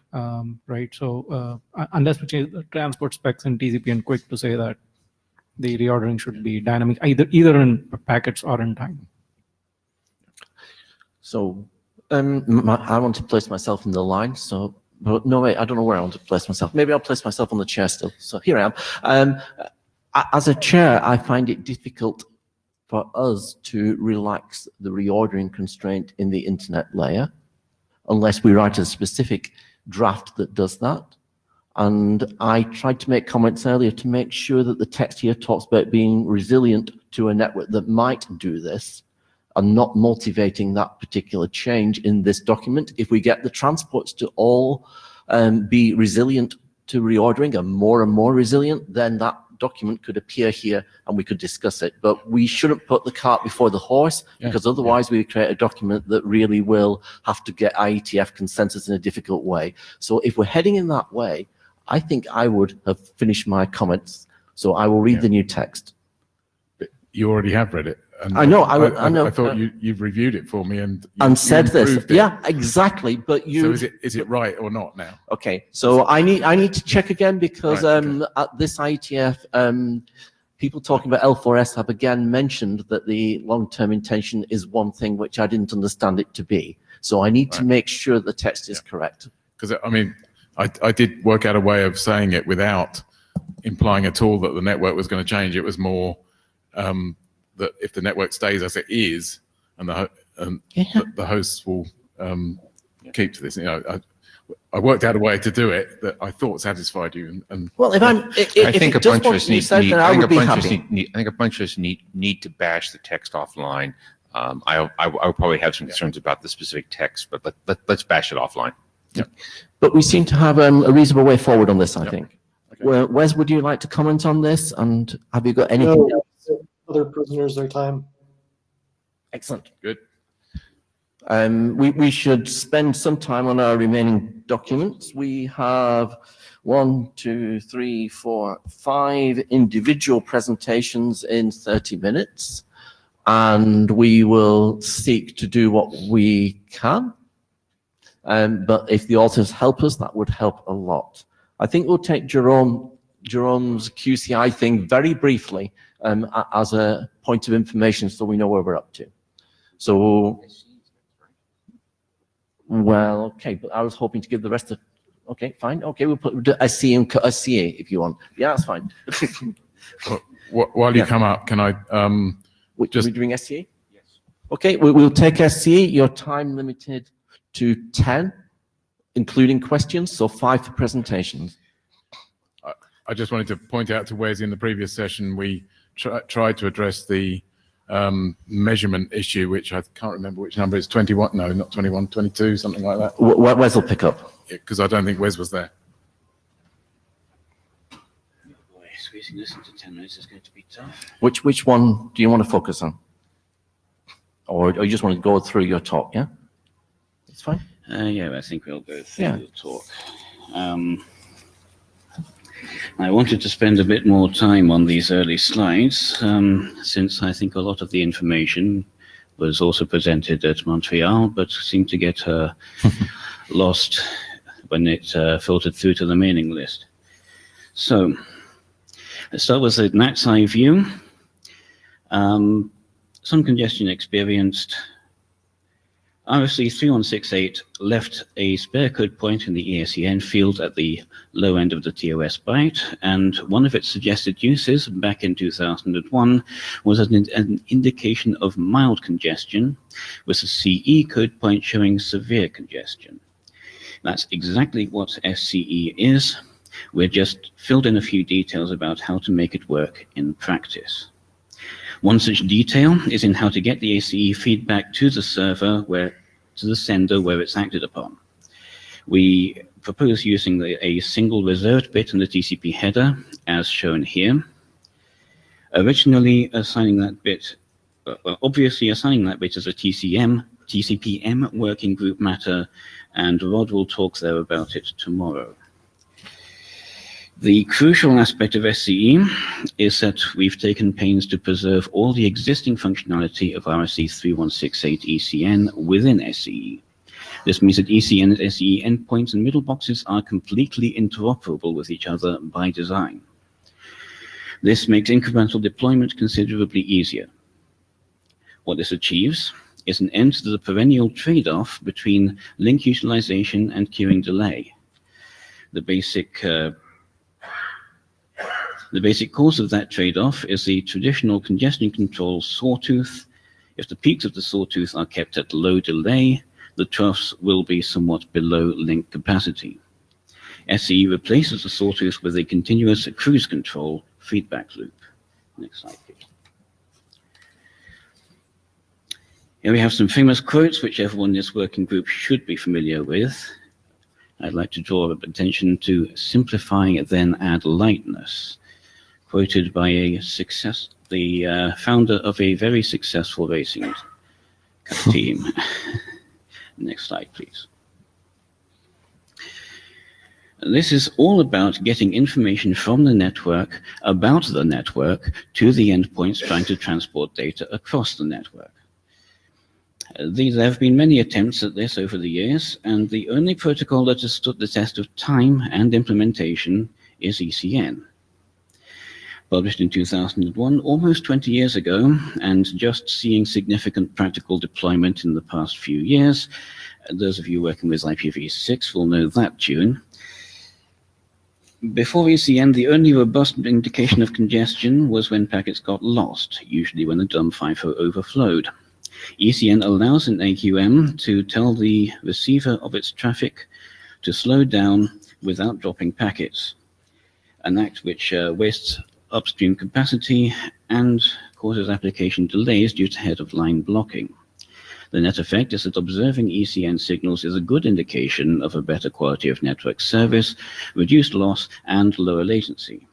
right? So unless we change the transport specs in TCP and Quick to say that the reordering should be dynamic, either in packets or in time. So I want to place myself in the line. So, but no, wait, I don't know where I want to place myself. Maybe I'll place myself on the chair still. So here I am. As a chair, I find it difficult for us to relax the reordering constraint in the internet layer, unless we write a specific draft that does that. And I tried to make comments earlier to make sure that the text here talks about being resilient to a network that might do this, and not motivating that particular change in this document. If we get the transports to all be resilient to reordering and more resilient, then that document could appear here and we could discuss it. But we shouldn't put the cart before the horse, because otherwise we create a document that really will have to get IETF consensus in a difficult way. So if we're heading in that way, I think I would have finished my comments. So I will read the new text. But you already have read it. And I know. I know. I thought you've reviewed it for me and said this. It. Yeah, exactly. But you. So is it right or not now? Okay. So I need to check again, because at this IETF, people talking about L4S have again mentioned that the long-term intention is one thing which I didn't understand it to be. So I need to make sure the text is correct. Because I mean, I did work out a way of saying it without implying at all that the network was going to change. It was more that if the network stays as it is, and the hosts will keep to this. You know, I worked out a way to do it that I thought satisfied you. And well, I think a bunch of us need to bash the text offline. I will probably have some concerns about the specific text, but let's bash it offline. Yeah. But we seem to have a reasonable way forward on this, I think. Okay. Wes, would you like to comment on this? And have you got anything else? Other prisoners their time. Excellent. Good. We should spend some time on our remaining documents. We have 1, 2, 3, 4, 5 individual presentations in 30 minutes. And we will seek to do what we can. But if the authors help us, that would help a lot. I think we'll take Jerome's QCI thing very briefly as a point of information so we know where we're up to. So, well, okay, but I was hoping to give the rest of, okay, fine. Okay, we'll put a C and a CA if you want. Yeah, that's fine. While you come up, can I just... Are we doing SCA? Yes. Okay, we'll take SCA. Your time limited to 10, including questions, so 5 for presentations. I just wanted to point out to Wes, in the previous session, we tried to address the measurement issue, which I can't remember which number is 21. No, not 21, 22, something like that. Wes will pick up. Because I don't think Wes was there. Boy, squeezing this into 10 minutes is going to be tough. Which one do you want to focus on? Or you just want to go through your talk, yeah? It's fine. Yeah, I think we'll go through the talk. I wanted to spend a bit more time on these early slides, since I think a lot of the information was also presented at Montreal, but seemed to get lost when it filtered through to the mailing list. So let's start with the NAT's eye view. Some congestion experienced. RFC 3168 left a spare code point in the ESEN field at the low end of the TOS byte, and one of its suggested uses back in 2001 was an indication of mild congestion, with a CE code point showing severe congestion. That's exactly what SCE is. We're just filled in a few details about how to make it work in practice. One such detail is in how to get the ACE feedback to the server, to the sender where it's acted upon. We propose using a single reserved bit in the TCP header, as shown here. Originally assigning that bit, obviously assigning that bit as a TCM TCP/M working group matter, and Rod will talk there about it tomorrow. The crucial aspect of SCE is that we've taken pains to preserve all the existing functionality of RFC 3168 ECN within SCE. This means that ECN and SCE endpoints and middle boxes are completely interoperable with each other by design. This makes incremental deployment considerably easier. What this achieves is an end to the perennial trade-off between link utilization and queuing delay. The basic cause of that trade-off is the traditional congestion control sawtooth. If the peaks of the sawtooth are kept at low delay, the troughs will be somewhat below link capacity. SCE replaces the sawtooth with a continuous cruise control feedback loop. Next slide, please. Here we have some famous quotes which everyone in this working group should be familiar with. I'd like to draw attention to simplify, then add lightness, quoted by the founder of a very successful racing team. Next slide, please. This is all about getting information from the network about the network to the endpoints trying to transport data across the network. There have been many attempts at this over the years, and the only protocol that has stood the test of time and implementation is ECN. Published in 2001, almost 20 years ago, and just seeing significant practical deployment in the past few years. Those of you working with IPv6 will know that tune. Before ECN, the only robust indication of congestion was when packets got lost, usually when the dumb FIFO overflowed. ECN allows an AQM to tell the receiver of its traffic to slow down without dropping packets, an act which wastes upstream capacity and causes application delays due to head-of-line blocking. The net effect is that observing ECN signals is a good indication of a better quality of network service, reduced loss, and lower latency.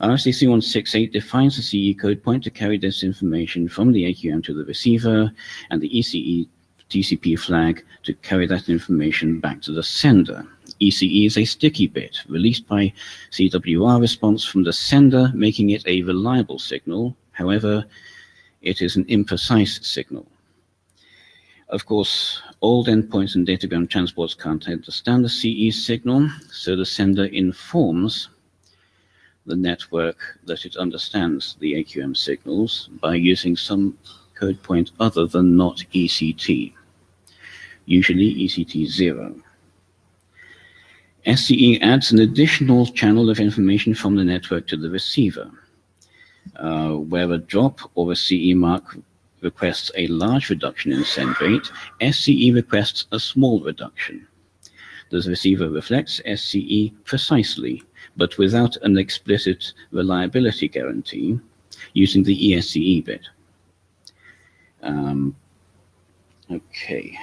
RFC 3168 defines the CE code point to carry this information from the AQM to the receiver, and the ECE TCP flag to carry that information back to the sender. ECE is a sticky bit released by CWR response from the sender, making it a reliable signal. However, it is an imprecise signal. Of course, old endpoints and datagram transports can't understand the CE signal, so the sender informs the network that it understands the AQM signals by using some code point other than not ECT, usually ECT0. SCE adds an additional channel of information from the network to the receiver. Where a drop or a CE mark requests a large reduction in send rate, SCE requests a small reduction. The receiver reflects SCE precisely, but without an explicit reliability guarantee, using the ESCE bit. Okay,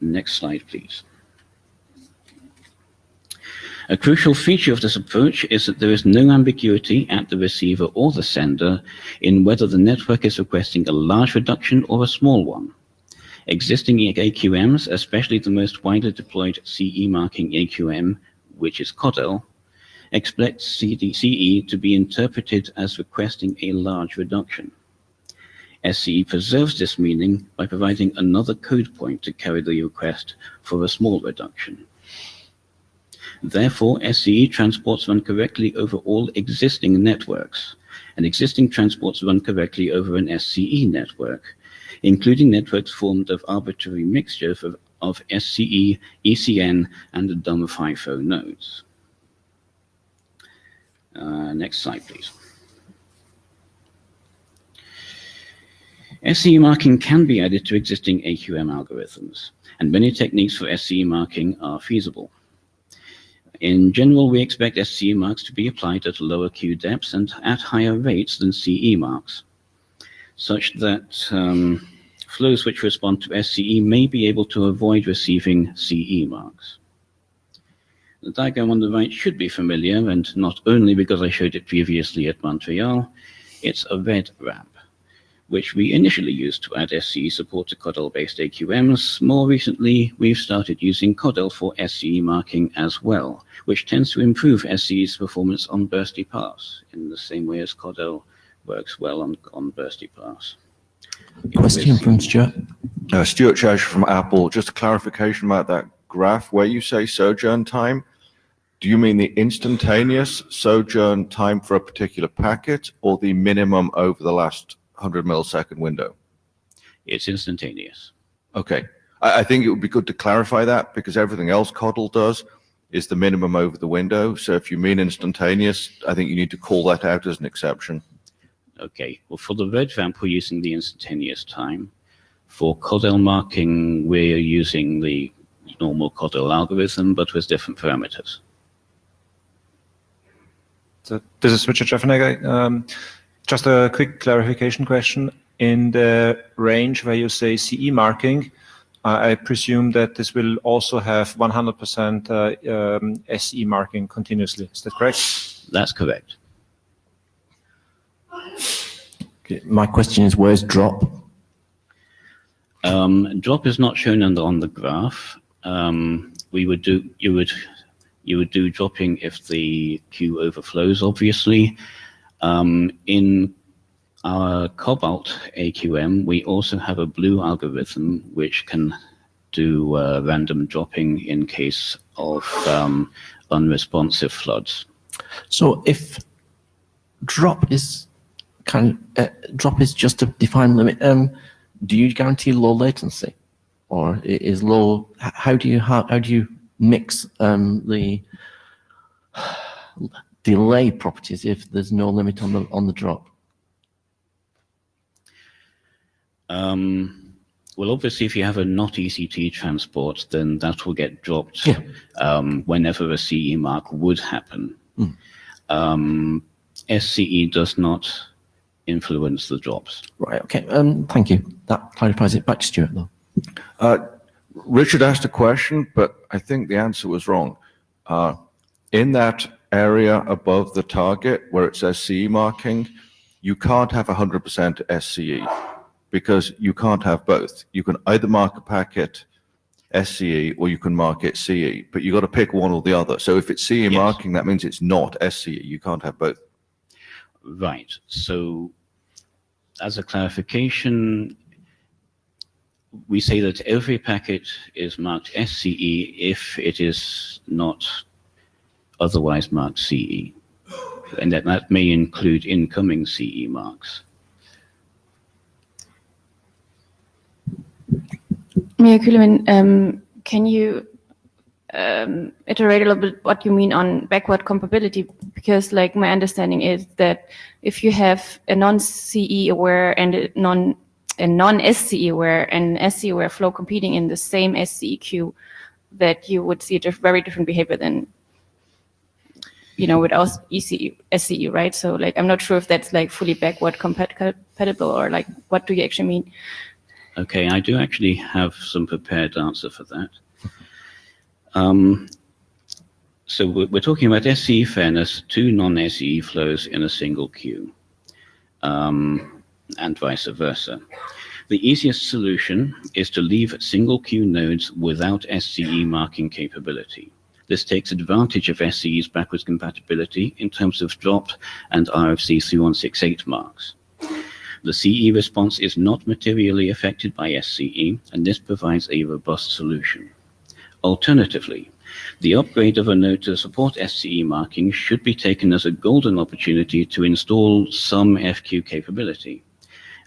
next slide, please. A crucial feature of this approach is that there is no ambiguity at the receiver or the sender in whether the network is requesting a large reduction or a small one. Existing AQMs, especially the most widely deployed CE marking AQM, which is CODEL, expect CE to be interpreted as requesting a large reduction. SCE preserves this meaning by providing another code point to carry the request for a small reduction. Therefore, SCE transports run correctly over all existing networks, and existing transports run correctly over an SCE network, including networks formed of arbitrary mixture of SCE, ECN, and dumb FIFO nodes. Next slide, please. SCE marking can be added to existing AQM algorithms, and many techniques for SCE marking are feasible. In general, we expect SCE marks to be applied at lower queue depths and at higher rates than CE marks, such that flows which respond to SCE may be able to avoid receiving CE marks. The diagram on the right should be familiar, and not only because I showed it previously at Montreal. It's a red ramp. which we initially used to add SCE support to CODEL-based AQMs. More recently, we've started using CODEL for SCE marking as well, which tends to improve SCE's performance on bursty paths in the same way as CODEL works well on bursty paths. Question from Stuart. Stuart Cheshire from Apple. Just a clarification about that graph where you say sojourn time. Do you mean the instantaneous sojourn time for a particular packet or the minimum over the last 100 millisecond window? It's instantaneous. Okay. I think it would be good to clarify that because everything else CODEL does is the minimum over the window. So if you mean instantaneous, I think you need to call that out as an exception. Okay. Well, for the red vamp, we're using the instantaneous time. For CODEL marking, we're using the normal CODEL algorithm, but with different parameters. So this is Richard Scheffenegger. Just a quick clarification question. In the range where you say CE marking, I presume that this will also have 100% SE marking continuously. Is that correct? That's correct. Okay. My question is, where's drop? Drop is not shown on the graph. You would do dropping if the queue overflows, obviously. In our Cobalt AQM, we also have a blue algorithm which can do random dropping in case of unresponsive floods. So if drop is just a defined limit, do you guarantee low latency, or is low? How do you mix the delay properties if there's no limit on the drop? Well, obviously, if you have a not ECT transport, then that will get dropped whenever a CE mark would happen. SCE does not influence the drops. Right, okay. Thank you. That clarifies it. Back to Stuart, though. Richard asked a question, but I think the answer was wrong. In that area above the target where it says CE marking, you can't have 100% SCE because you can't have both. You can either mark a packet SCE or you can mark it CE, but you've got to pick one or the other. So if it's CE marking, that means it's not SCE. You can't have both. Right. So as a clarification, we say that every packet is marked SCE if it is not otherwise marked CE. And that may include incoming CE marks. Mia Kuhleman, can you iterate a little bit what you mean on backward compatibility? Because like my understanding is that if you have a non-CE aware and a non-SCE aware and SCE aware flow competing in the same SCE queue, that you would see a very different behavior than, without SCE, right? So like, I'm not sure if that's like fully backward compatible or like, what do you actually mean? Okay, I do actually have some prepared answer for that. So we're talking about SCE fairness, two non-SCE flows in a single queue, and vice versa. The easiest solution is to leave single queue nodes without SCE marking capability. This takes advantage of SCE's backwards compatibility in terms of drop and RFC 3168 marks. The CE response is not materially affected by SCE, and this provides a robust solution. Alternatively, the upgrade of a node to support SCE marking should be taken as a golden opportunity to install some FQ capability.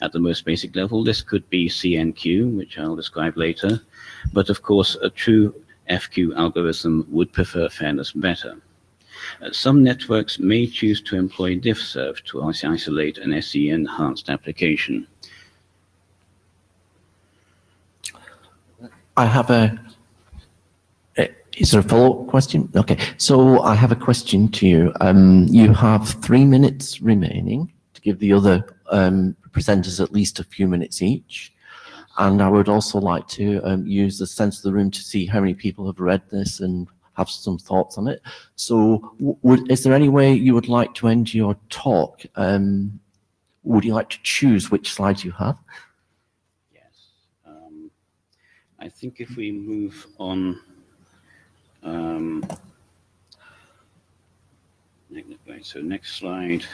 At the most basic level, this could be CNQ, which I'll describe later, but of course, a true FQ algorithm would prefer fairness better. Some networks may choose to employ diffserv to isolate an SCE enhanced application. I have is there a follow-up question? Okay, so I have a question to you. You have 3 minutes remaining to give the other presenters at least a few minutes each. And I would also like to use the sense of the room to see how many people have read this and have some thoughts on it. So is there any way you would like to end your talk would you like to choose which slide you have? I think if we move on, right, so next slide.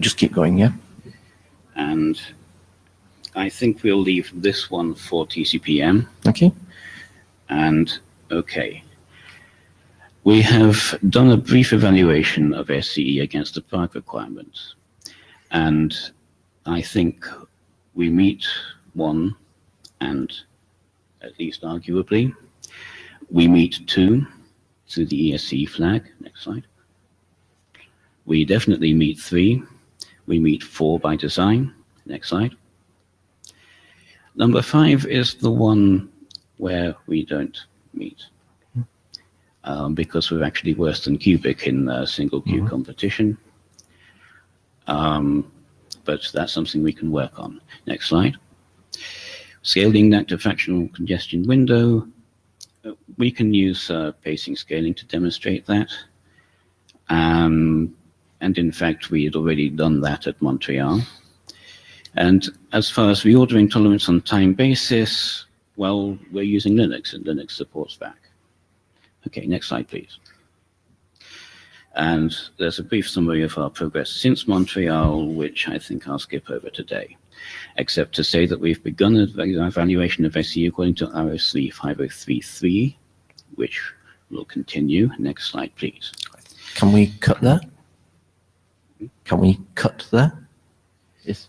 Just keep going, yeah. And I think we'll leave this one for TCPM. Okay. And okay. We have done a brief evaluation of SCE against the product requirements. And I think we meet one, and at least arguably, we meet two through the ESCE flag. Next slide. We definitely meet three. We meet four by design. Next slide. Number 5 is the one where we don't meet. Because we're actually worse than Cubic in single queue competition. But that's something we can work on. Next slide. Scaling that to fractional congestion window. We can use pacing scaling to demonstrate that. And in fact, we had already done that at Montreal. And as far as reordering tolerance on time basis, well, we're using Linux, and Linux supports that. Okay, next slide, please. And there's a brief summary of our progress since Montreal, which I think I'll skip over today, except to say that we've begun an evaluation of SCE according to ROC 5033, which will continue. Next slide, please. Can we cut that? Can we cut that? Yes.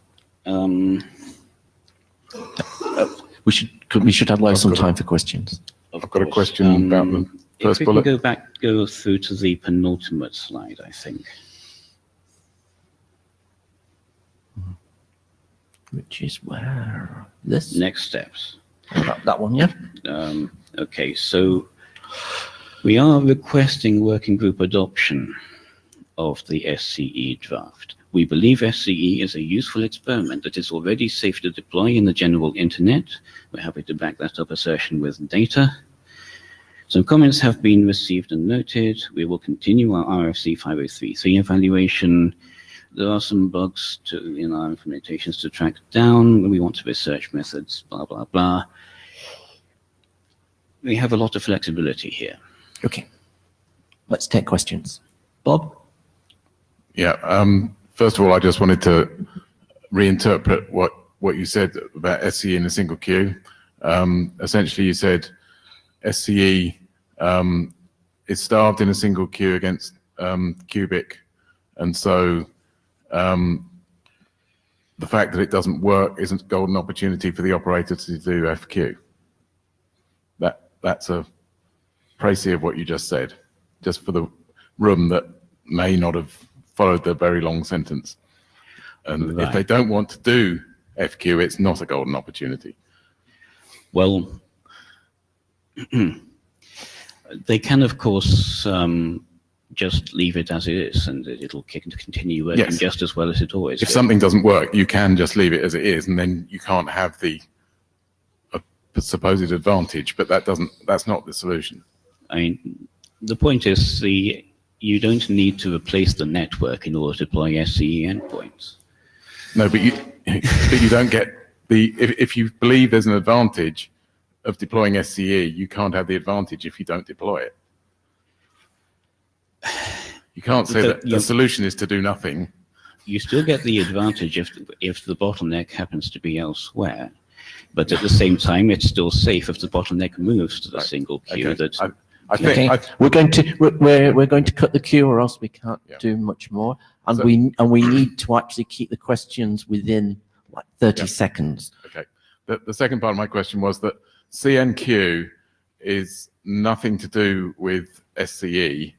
We should allow some time for questions. I've got a question about the first if we bullet. Can go through to the penultimate slide, I think. Which is where this next steps. That one, yeah. Okay, so we are requesting working group adoption of the SCE draft. We believe SCE is a useful experiment that is already safe to deploy in the general internet. We're happy to back that up assertion with data. Some comments have been received and noted. We will continue our RFC 5033 evaluation. There are some bugs in our implementations to track down. We want to research methods, blah, blah, blah. We have a lot of flexibility here. Okay. Let's take questions. Bob? Yeah. First of all, I just wanted to reinterpret what you said about SCE in a single queue. Essentially, you said SCE is starved in a single queue against Cubic, and so the fact that it doesn't work isn't a golden opportunity for the operator to do FQ. That's a précis of what you just said, just for the room that may not have followed the very long sentence. And if they don't want to do FQ, it's not a golden opportunity. Well, they can, of course, just leave it as it is, and it'll continue working just as well as it always If did. something doesn't work, you can just leave it as it is, and then you can't have the supposed advantage, but that's not the solution. I mean, the point is you don't need to replace the network in order to deploy SCE endpoints. No, but you don't get if you believe there's an advantage of deploying SCE, you can't have the advantage if you don't deploy it. You can't say that the solution is to do nothing. You still get the advantage if the bottleneck happens to be elsewhere, but at the same time, it's still safe if the bottleneck moves to the single queue. Okay. We're going to cut the queue, or else we can't do much more. And So- we need to actually keep the questions within like 30 seconds. Okay. The second part of my question was that CNQ is nothing to do with SCE,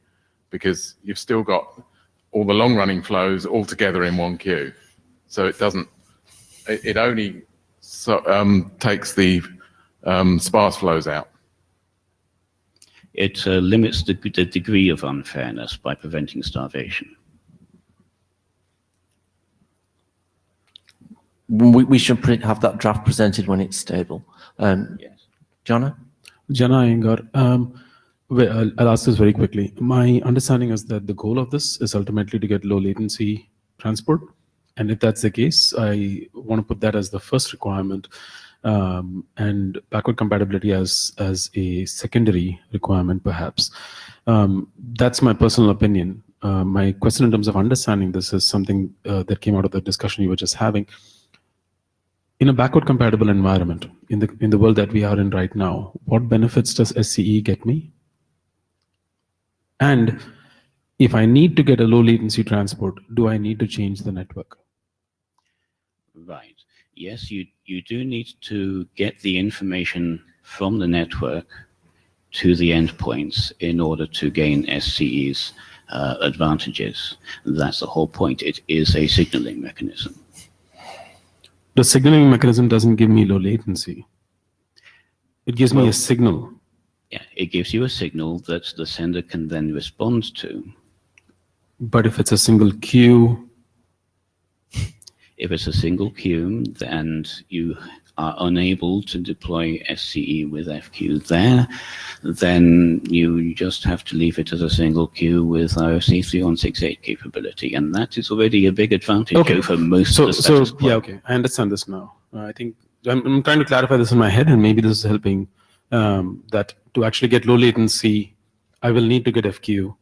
because you've still got all the long-running flows all together in one queue. So it doesn't. It only takes the sparse flows out. It limits the degree of unfairness by preventing starvation. We should have that draft presented when it's stable. Yes. Jana? Jana Iyengar. I'll ask this very quickly. My understanding is that the goal of this is ultimately to get low latency transport And if that's the case, I want to put that as the first requirement, and backward compatibility as a secondary requirement, perhaps. That's my personal opinion. My question in terms of understanding this is something that came out of the discussion you were just having. In a backward compatible environment, in the world that we are in right now, what benefits does SCE get me? And if I need to get a low latency transport, do I need to change the network? Right. Yes, you do need to get the information from the network to the endpoints in order to gain SCE's advantages. That's the whole point. It is a signaling mechanism. The signaling mechanism doesn't give me low latency. It gives me a signal. Yeah, it gives you a signal that the sender can then respond to. But if it's a single queue? If it's a single queue, then you are unable to deploy SCE with FQ there, then you just have to leave it as a single queue with RFC 3168 capability, and that is already a big advantage over most of the status quo. Yeah, okay, I understand this now. I think I'm trying to clarify this in my head, and maybe this is helping that to actually get low latency, I will need to get FQ.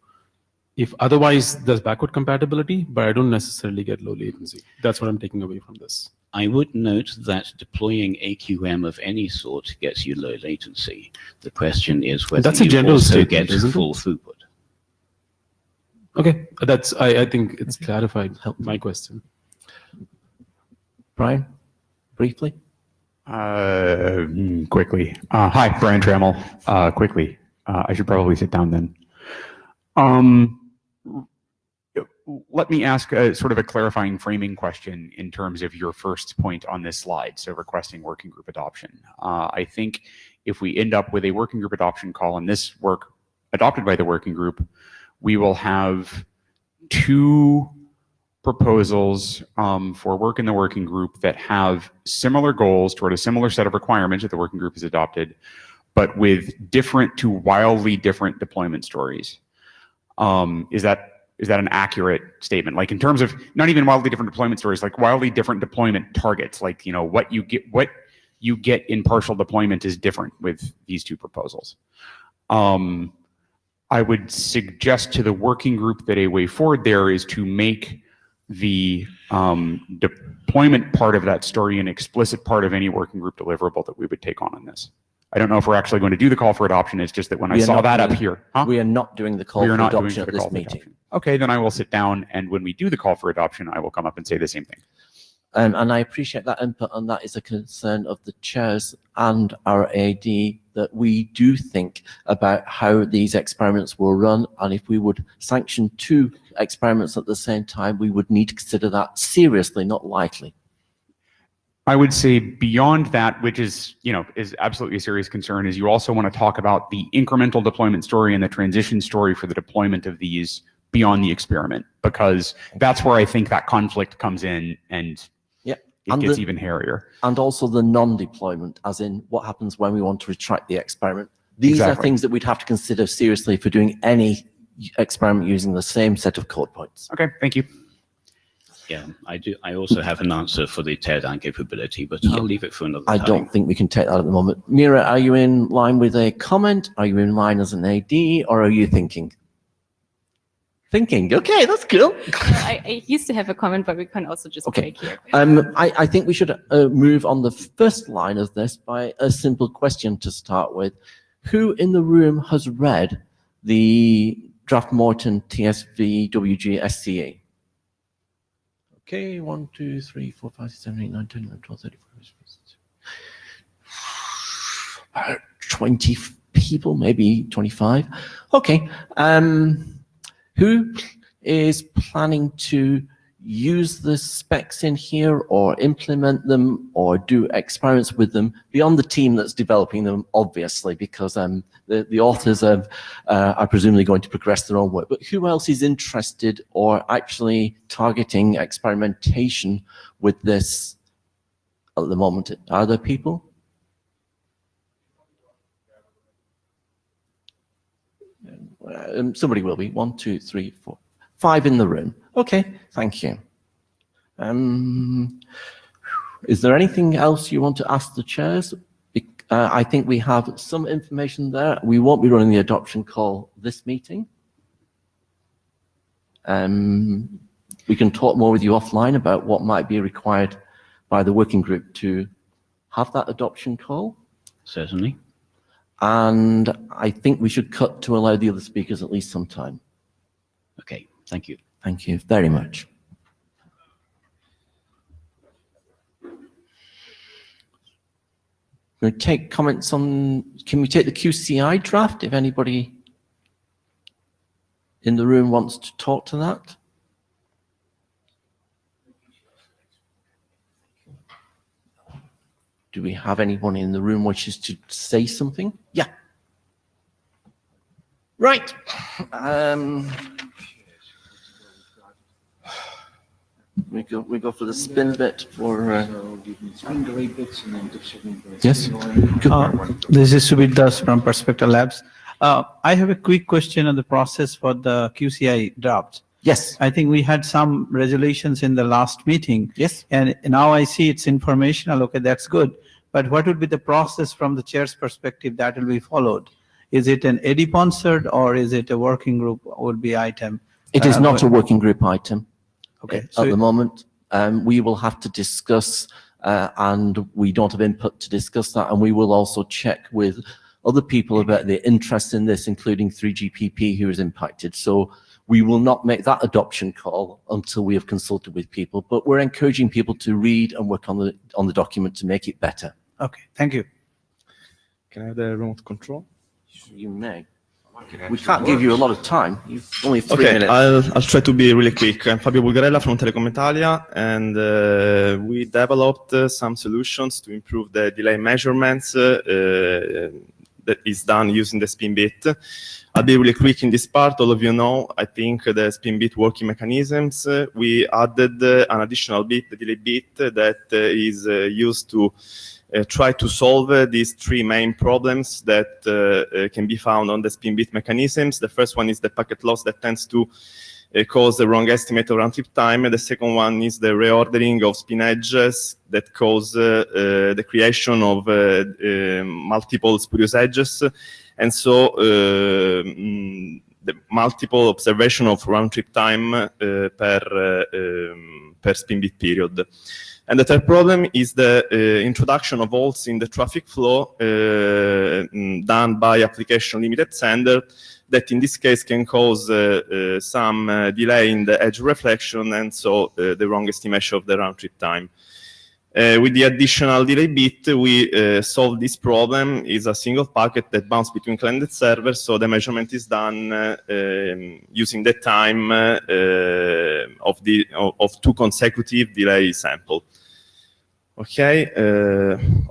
If otherwise, there's backward compatibility, but I don't necessarily get low latency. That's what I'm taking away from this. I would note that deploying AQM of any sort gets you low latency. The question is whether you also get full throughput. Okay, I think it's clarified my question. Brian, briefly. Quickly. Hi, Brian Trammell. Quickly. I should probably sit down then. Let me ask sort of a clarifying framing question in terms of your first point on this slide, so requesting working group adoption. I think if we end up with a working group adoption call and this work adopted by the working group, we will have two proposals for work in the working group that have similar goals toward a similar set of requirements that the working group has adopted, but with different to wildly different deployment stories. Is that an accurate statement? Like in terms of not even wildly different deployment stories, like wildly different deployment targets, like, you know, what you get in partial deployment is different with these two proposals. I would suggest to the working group that a way forward there is to make the deployment part of that story an explicit part of any working group deliverable that we would take on this. I don't know if we're actually going to do the call for adoption. It's just that when I saw that up here. We are not doing the call for adoption at this meeting. Okay, then I will sit down, and when we do the call for adoption, I will come up and say the same thing. And I appreciate that input, and that is a concern of the chairs and our AD, that we do think about how these experiments will run, and if we would sanction two experiments at the same time, we would need to consider that seriously, not lightly. I would say beyond that, which is, you know, is absolutely a serious concern, is you also want to talk about the incremental deployment story and the transition story for the deployment of these beyond the experiment, because that's where I think that conflict comes in and it gets even hairier. And also the non-deployment, as in what happens when we want to retract the experiment. These are things that we'd have to consider seriously for doing any experiment using the same set of code points. Okay, thank you. Yeah, I do. I also have an answer for the teardown capability, but I'll leave it for another time. I don't think we can take that at the moment. Mira, are you in line with a comment? Are you in line as an AD, or are you thinking? Thinking. Okay, that's cool. I used to have a comment, but we can also just break here. I think we should move on the first line of this by a simple question to start with. Who in the room has read the Draft Morton TSVWG SCA? Okay, 1, 2, 3, 4, 5, 6, 7, 8, 9, 10, 11, 12, 13, 14, 20 people, maybe 25. Okay. Who is planning to use the specs in here or implement them or do experiments with them beyond the team that's developing them, obviously, because the authors are presumably going to progress their own work. But who else is interested or actually targeting experimentation with this at the moment? Are there people? Somebody will be. 1, 2, 3, 4, 5 in the room. Okay, thank you. Is there anything else you want to ask the chairs? I think we have some information there. We won't be running the adoption call this meeting. We can talk more with you offline about what might be required by the working group to have that adoption call. Certainly. And I think we should cut to allow the other speakers at least some time. Okay, thank you. Thank you very much. We're going to take comments on, can we take the QCI draft if anybody in the room wants to talk to that? Do we have anyone in the room wishes to say something? Yeah. Right. We go for the spin bit for. Spin delay bits and then Yes. This is Subir Das from Perspective Labs. I have a quick question on the process for the QCI draft. Yes. I think we had some resolutions in the last meeting. Yes. And now I see it's informational. Okay, that's good. But what would be the process from the chair's perspective that will be followed? Is it an AD-sponsored or is it a working group would be item? It is not a working group item. Okay. At the moment, we will have to discuss, and we don't have input to discuss that, and we will also check with other people about the interest in this, including 3GPP, who is impacted. So we will not make that adoption call until we have consulted with people, but we're encouraging people to read and work on the document to make it better. Okay, thank you. Can I have the remote control? You may. We can't give you a lot of time. You've only 3 Okay, minutes. I'll try to be really quick. I'm Fabio Bulgarella from Telecom Italia, and we developed some solutions to improve the delay measurements that is done using the spin bit. I'll be really quick in this part. All of you know, I think, the spin bit working mechanisms. We added an additional bit, the delay bit, that is used to try to solve these 3 main problems that can be found on the spin bit mechanisms. The first one is the packet loss that tends to cause the wrong estimate of round trip time. And the second one is the reordering of spin edges that cause the creation of multiple spurious edges. And so the multiple observation of round trip time per spin bit period. And the third problem is the introduction of holes in the traffic flow done by application limited sender that in this case can cause some delay in the edge reflection and so the wrong estimation of the round trip time. With the additional delay bit, we solve this problem. It's a single packet that bounces between client and server, so the measurement is done using the time of 2 consecutive delay samples. Okay,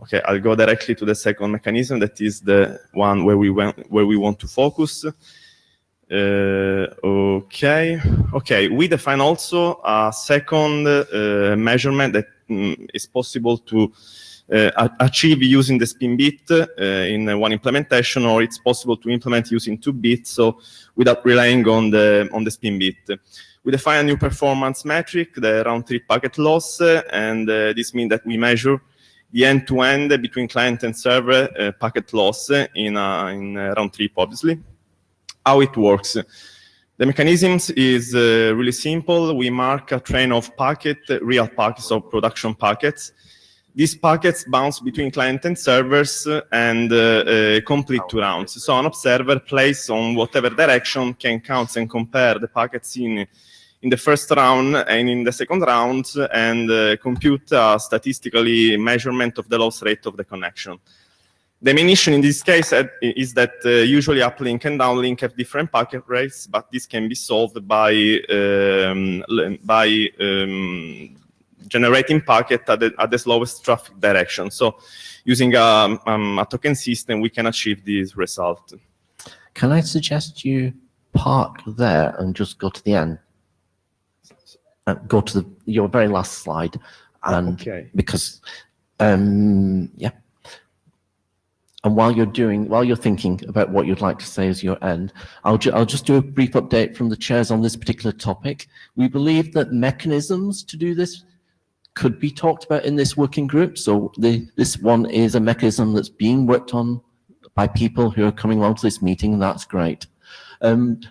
okay, I'll go directly to the second mechanism. That is the one where we want to focus. Okay, we define also a second measurement that is possible to achieve using the spin bit in one implementation, or it's possible to implement using 2 bits, so without relying on the spin bit. We define a new performance metric, the round trip packet loss, and this means that we measure the end-to-end between client and server packet loss in round trip, obviously. How it works. The mechanism is really simple. We mark a train of real packets, or production packets. These packets bounce between client and servers and complete 2 rounds. So an observer placed on whatever direction can count and compare the packets in the first round and in the second round and compute a statistically measurement of the loss rate of the connection. The main issue in this case is that usually uplink and downlink have different packet rates, but this can be solved by generating packet at the slowest traffic direction. So using a token system, we can achieve this result. Can I suggest you park there and just go to the end? Go to your very last slide, and okay. Because yeah. And while you're thinking about what you'd like to say as your end, I'll just do a brief update from the chairs on this particular topic. We believe that mechanisms to do this could be talked about in this working group. So this one is a mechanism that's being worked on by people who are coming along to this meeting, and that's great.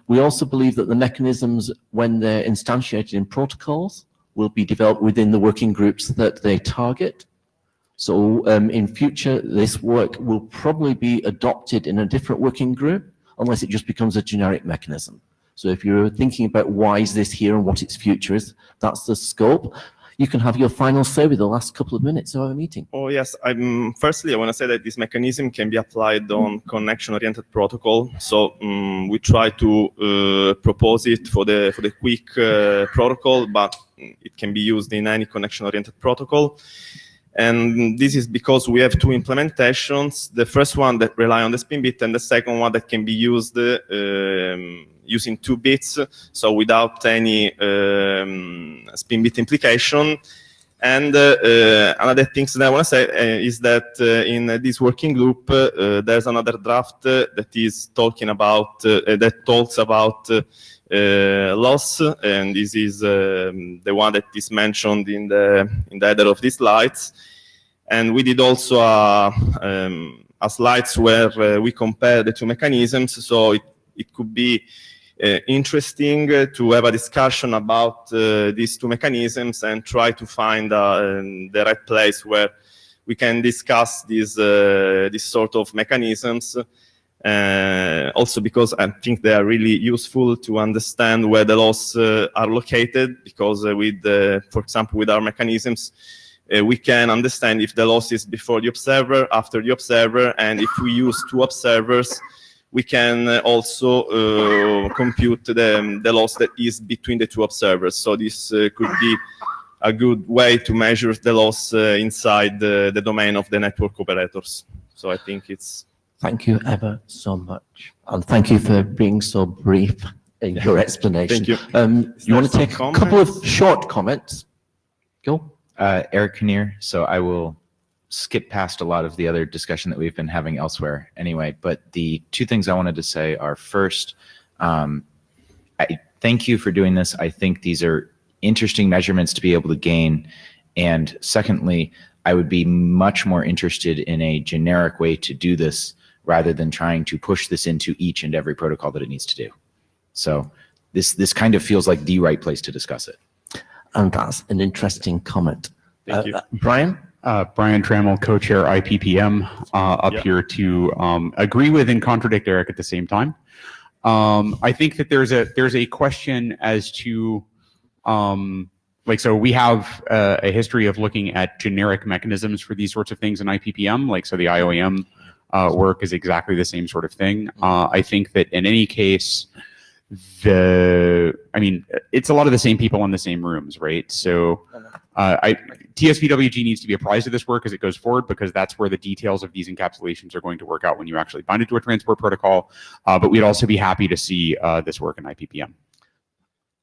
We also believe that the mechanisms, when they're instantiated in protocols, will be developed within the working groups that they target. So in future, this work will probably be adopted in a different working group, unless it just becomes a generic mechanism. So if you're thinking about why is this here and what its future is, that's the scope. You can have your final say with the last couple of minutes of our meeting. Oh yes, firstly I want to say that this mechanism can be applied on connection-oriented protocol. So we try to propose it for the quick protocol, but it can be used in any connection-oriented protocol. And this is because we have two implementations. The first one that rely on the spin bit, and the second one that can be used using 2 bits, so without any spin bit implication. And another thing that I want to say is that in this working group, there's another draft that is talking about, that talks about loss, and this is the one that is mentioned in the header of these slides. And we did also a slides where we compare the two mechanisms, so it could be interesting to have a discussion about these two mechanisms and try to find the right place where we can discuss this sort of mechanisms. Also because I think they are really useful to understand where the losses are located, because for example, with our mechanisms, we can understand if the loss is before the observer, after the observer, and if we use 2 observers, we can also compute the loss that is between the 2 observers. So this could be a good way to measure the loss inside the domain of the network operators. So I think it's... Thank you ever so much. And thank you for being so brief in your explanation. Thank you. You want to take a couple of short comments? Go. Eric Kinnear. So I will skip past a lot of the other discussion that we've been having elsewhere anyway. But the 2 things I wanted to say are, first, I thank you for doing this. I think these are interesting measurements to be able to gain. And secondly, I would be much more interested in a generic way to do this rather than trying to push this into each and every protocol that it needs to do. So this kind of feels like the right place to discuss it. And that's an interesting comment. Thank you. Brian? Brian Trammell, co-chair IPPM, here to agree with and contradict Eric at the same time. I think that there's a question as to, so we have a history of looking at generic mechanisms for these sorts of things in IPPM, so the IOEM work is exactly the same sort of thing. I think that in any case, it's a lot of the same people in the same rooms, right? So TSVWG needs to be apprised of this work as it goes forward, because that's where the details of these encapsulations are going to work out when you actually bind it to a transport protocol. But we'd also be happy to see this work in IPPM.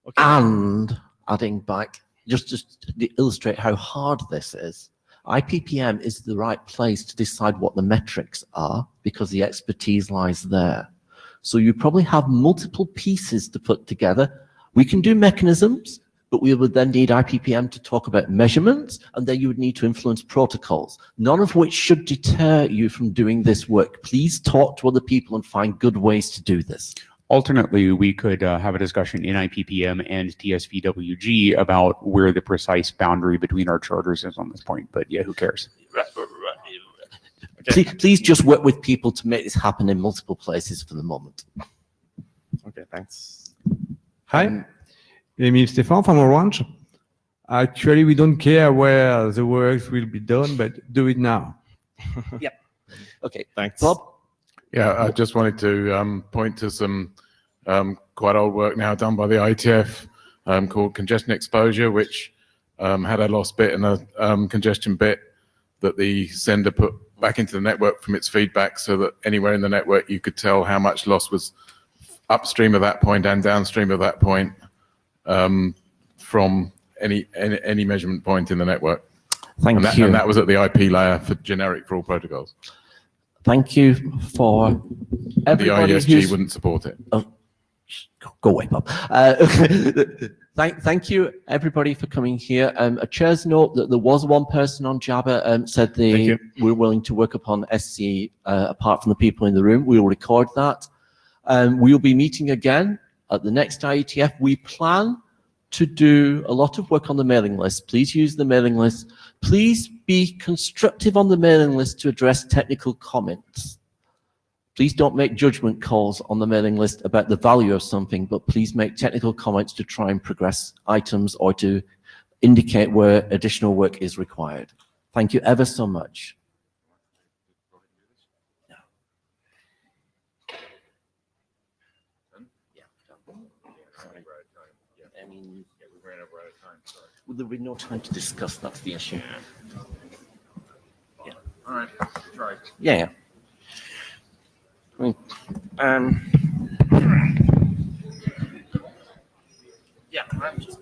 Okay. And adding back, just to illustrate how hard this is, IPPM is the right place to decide what the metrics are, because the expertise lies there. So you probably have multiple pieces to put together. We can do mechanisms, but we would then need IPPM to talk about measurements, and then you would need to influence protocols, none of which should deter you from doing this work. Please talk to other people and find good ways to do this. Alternately, we could have a discussion in IPPM and TSVWG about where the precise boundary between our charters is on this point, but yeah, who cares? Okay. Please just work with people to make this happen in multiple places for the moment. Okay, thanks. Hi, my name is Stefan from Orange. Actually, we don't care where the works will be done, but do it now. Yep. Okay, thanks. Bob? Yeah, I just wanted to point to some quite old work now done by the IETF called congestion exposure, which had a loss bit and a congestion bit that the sender put back into the network from its feedback, so that anywhere in the network you could tell how much loss was upstream of that point and downstream of that point from any measurement point in the network. Thank you. And that was at the IP layer for generic for all protocols. Thank you for everybody. The IESG wouldn't support it. Oh, go away, Bob. Thank you, everybody, for coming here. A chair's note that there was one person on Jabber said they were willing to work upon SC apart from the people in the room. We will record that. We will be meeting again at the next IETF. We plan to do a lot of work on the mailing list. Please use the mailing list. Please be constructive on the mailing list to address technical comments. Please don't make judgment calls on the mailing list about the value of something, but please make technical comments to try and progress items or to indicate where additional work is required. Thank you ever so much. Well, there'll be no time to discuss, that's the issue. Yeah. All right, try. Yeah. Yeah, I'm just.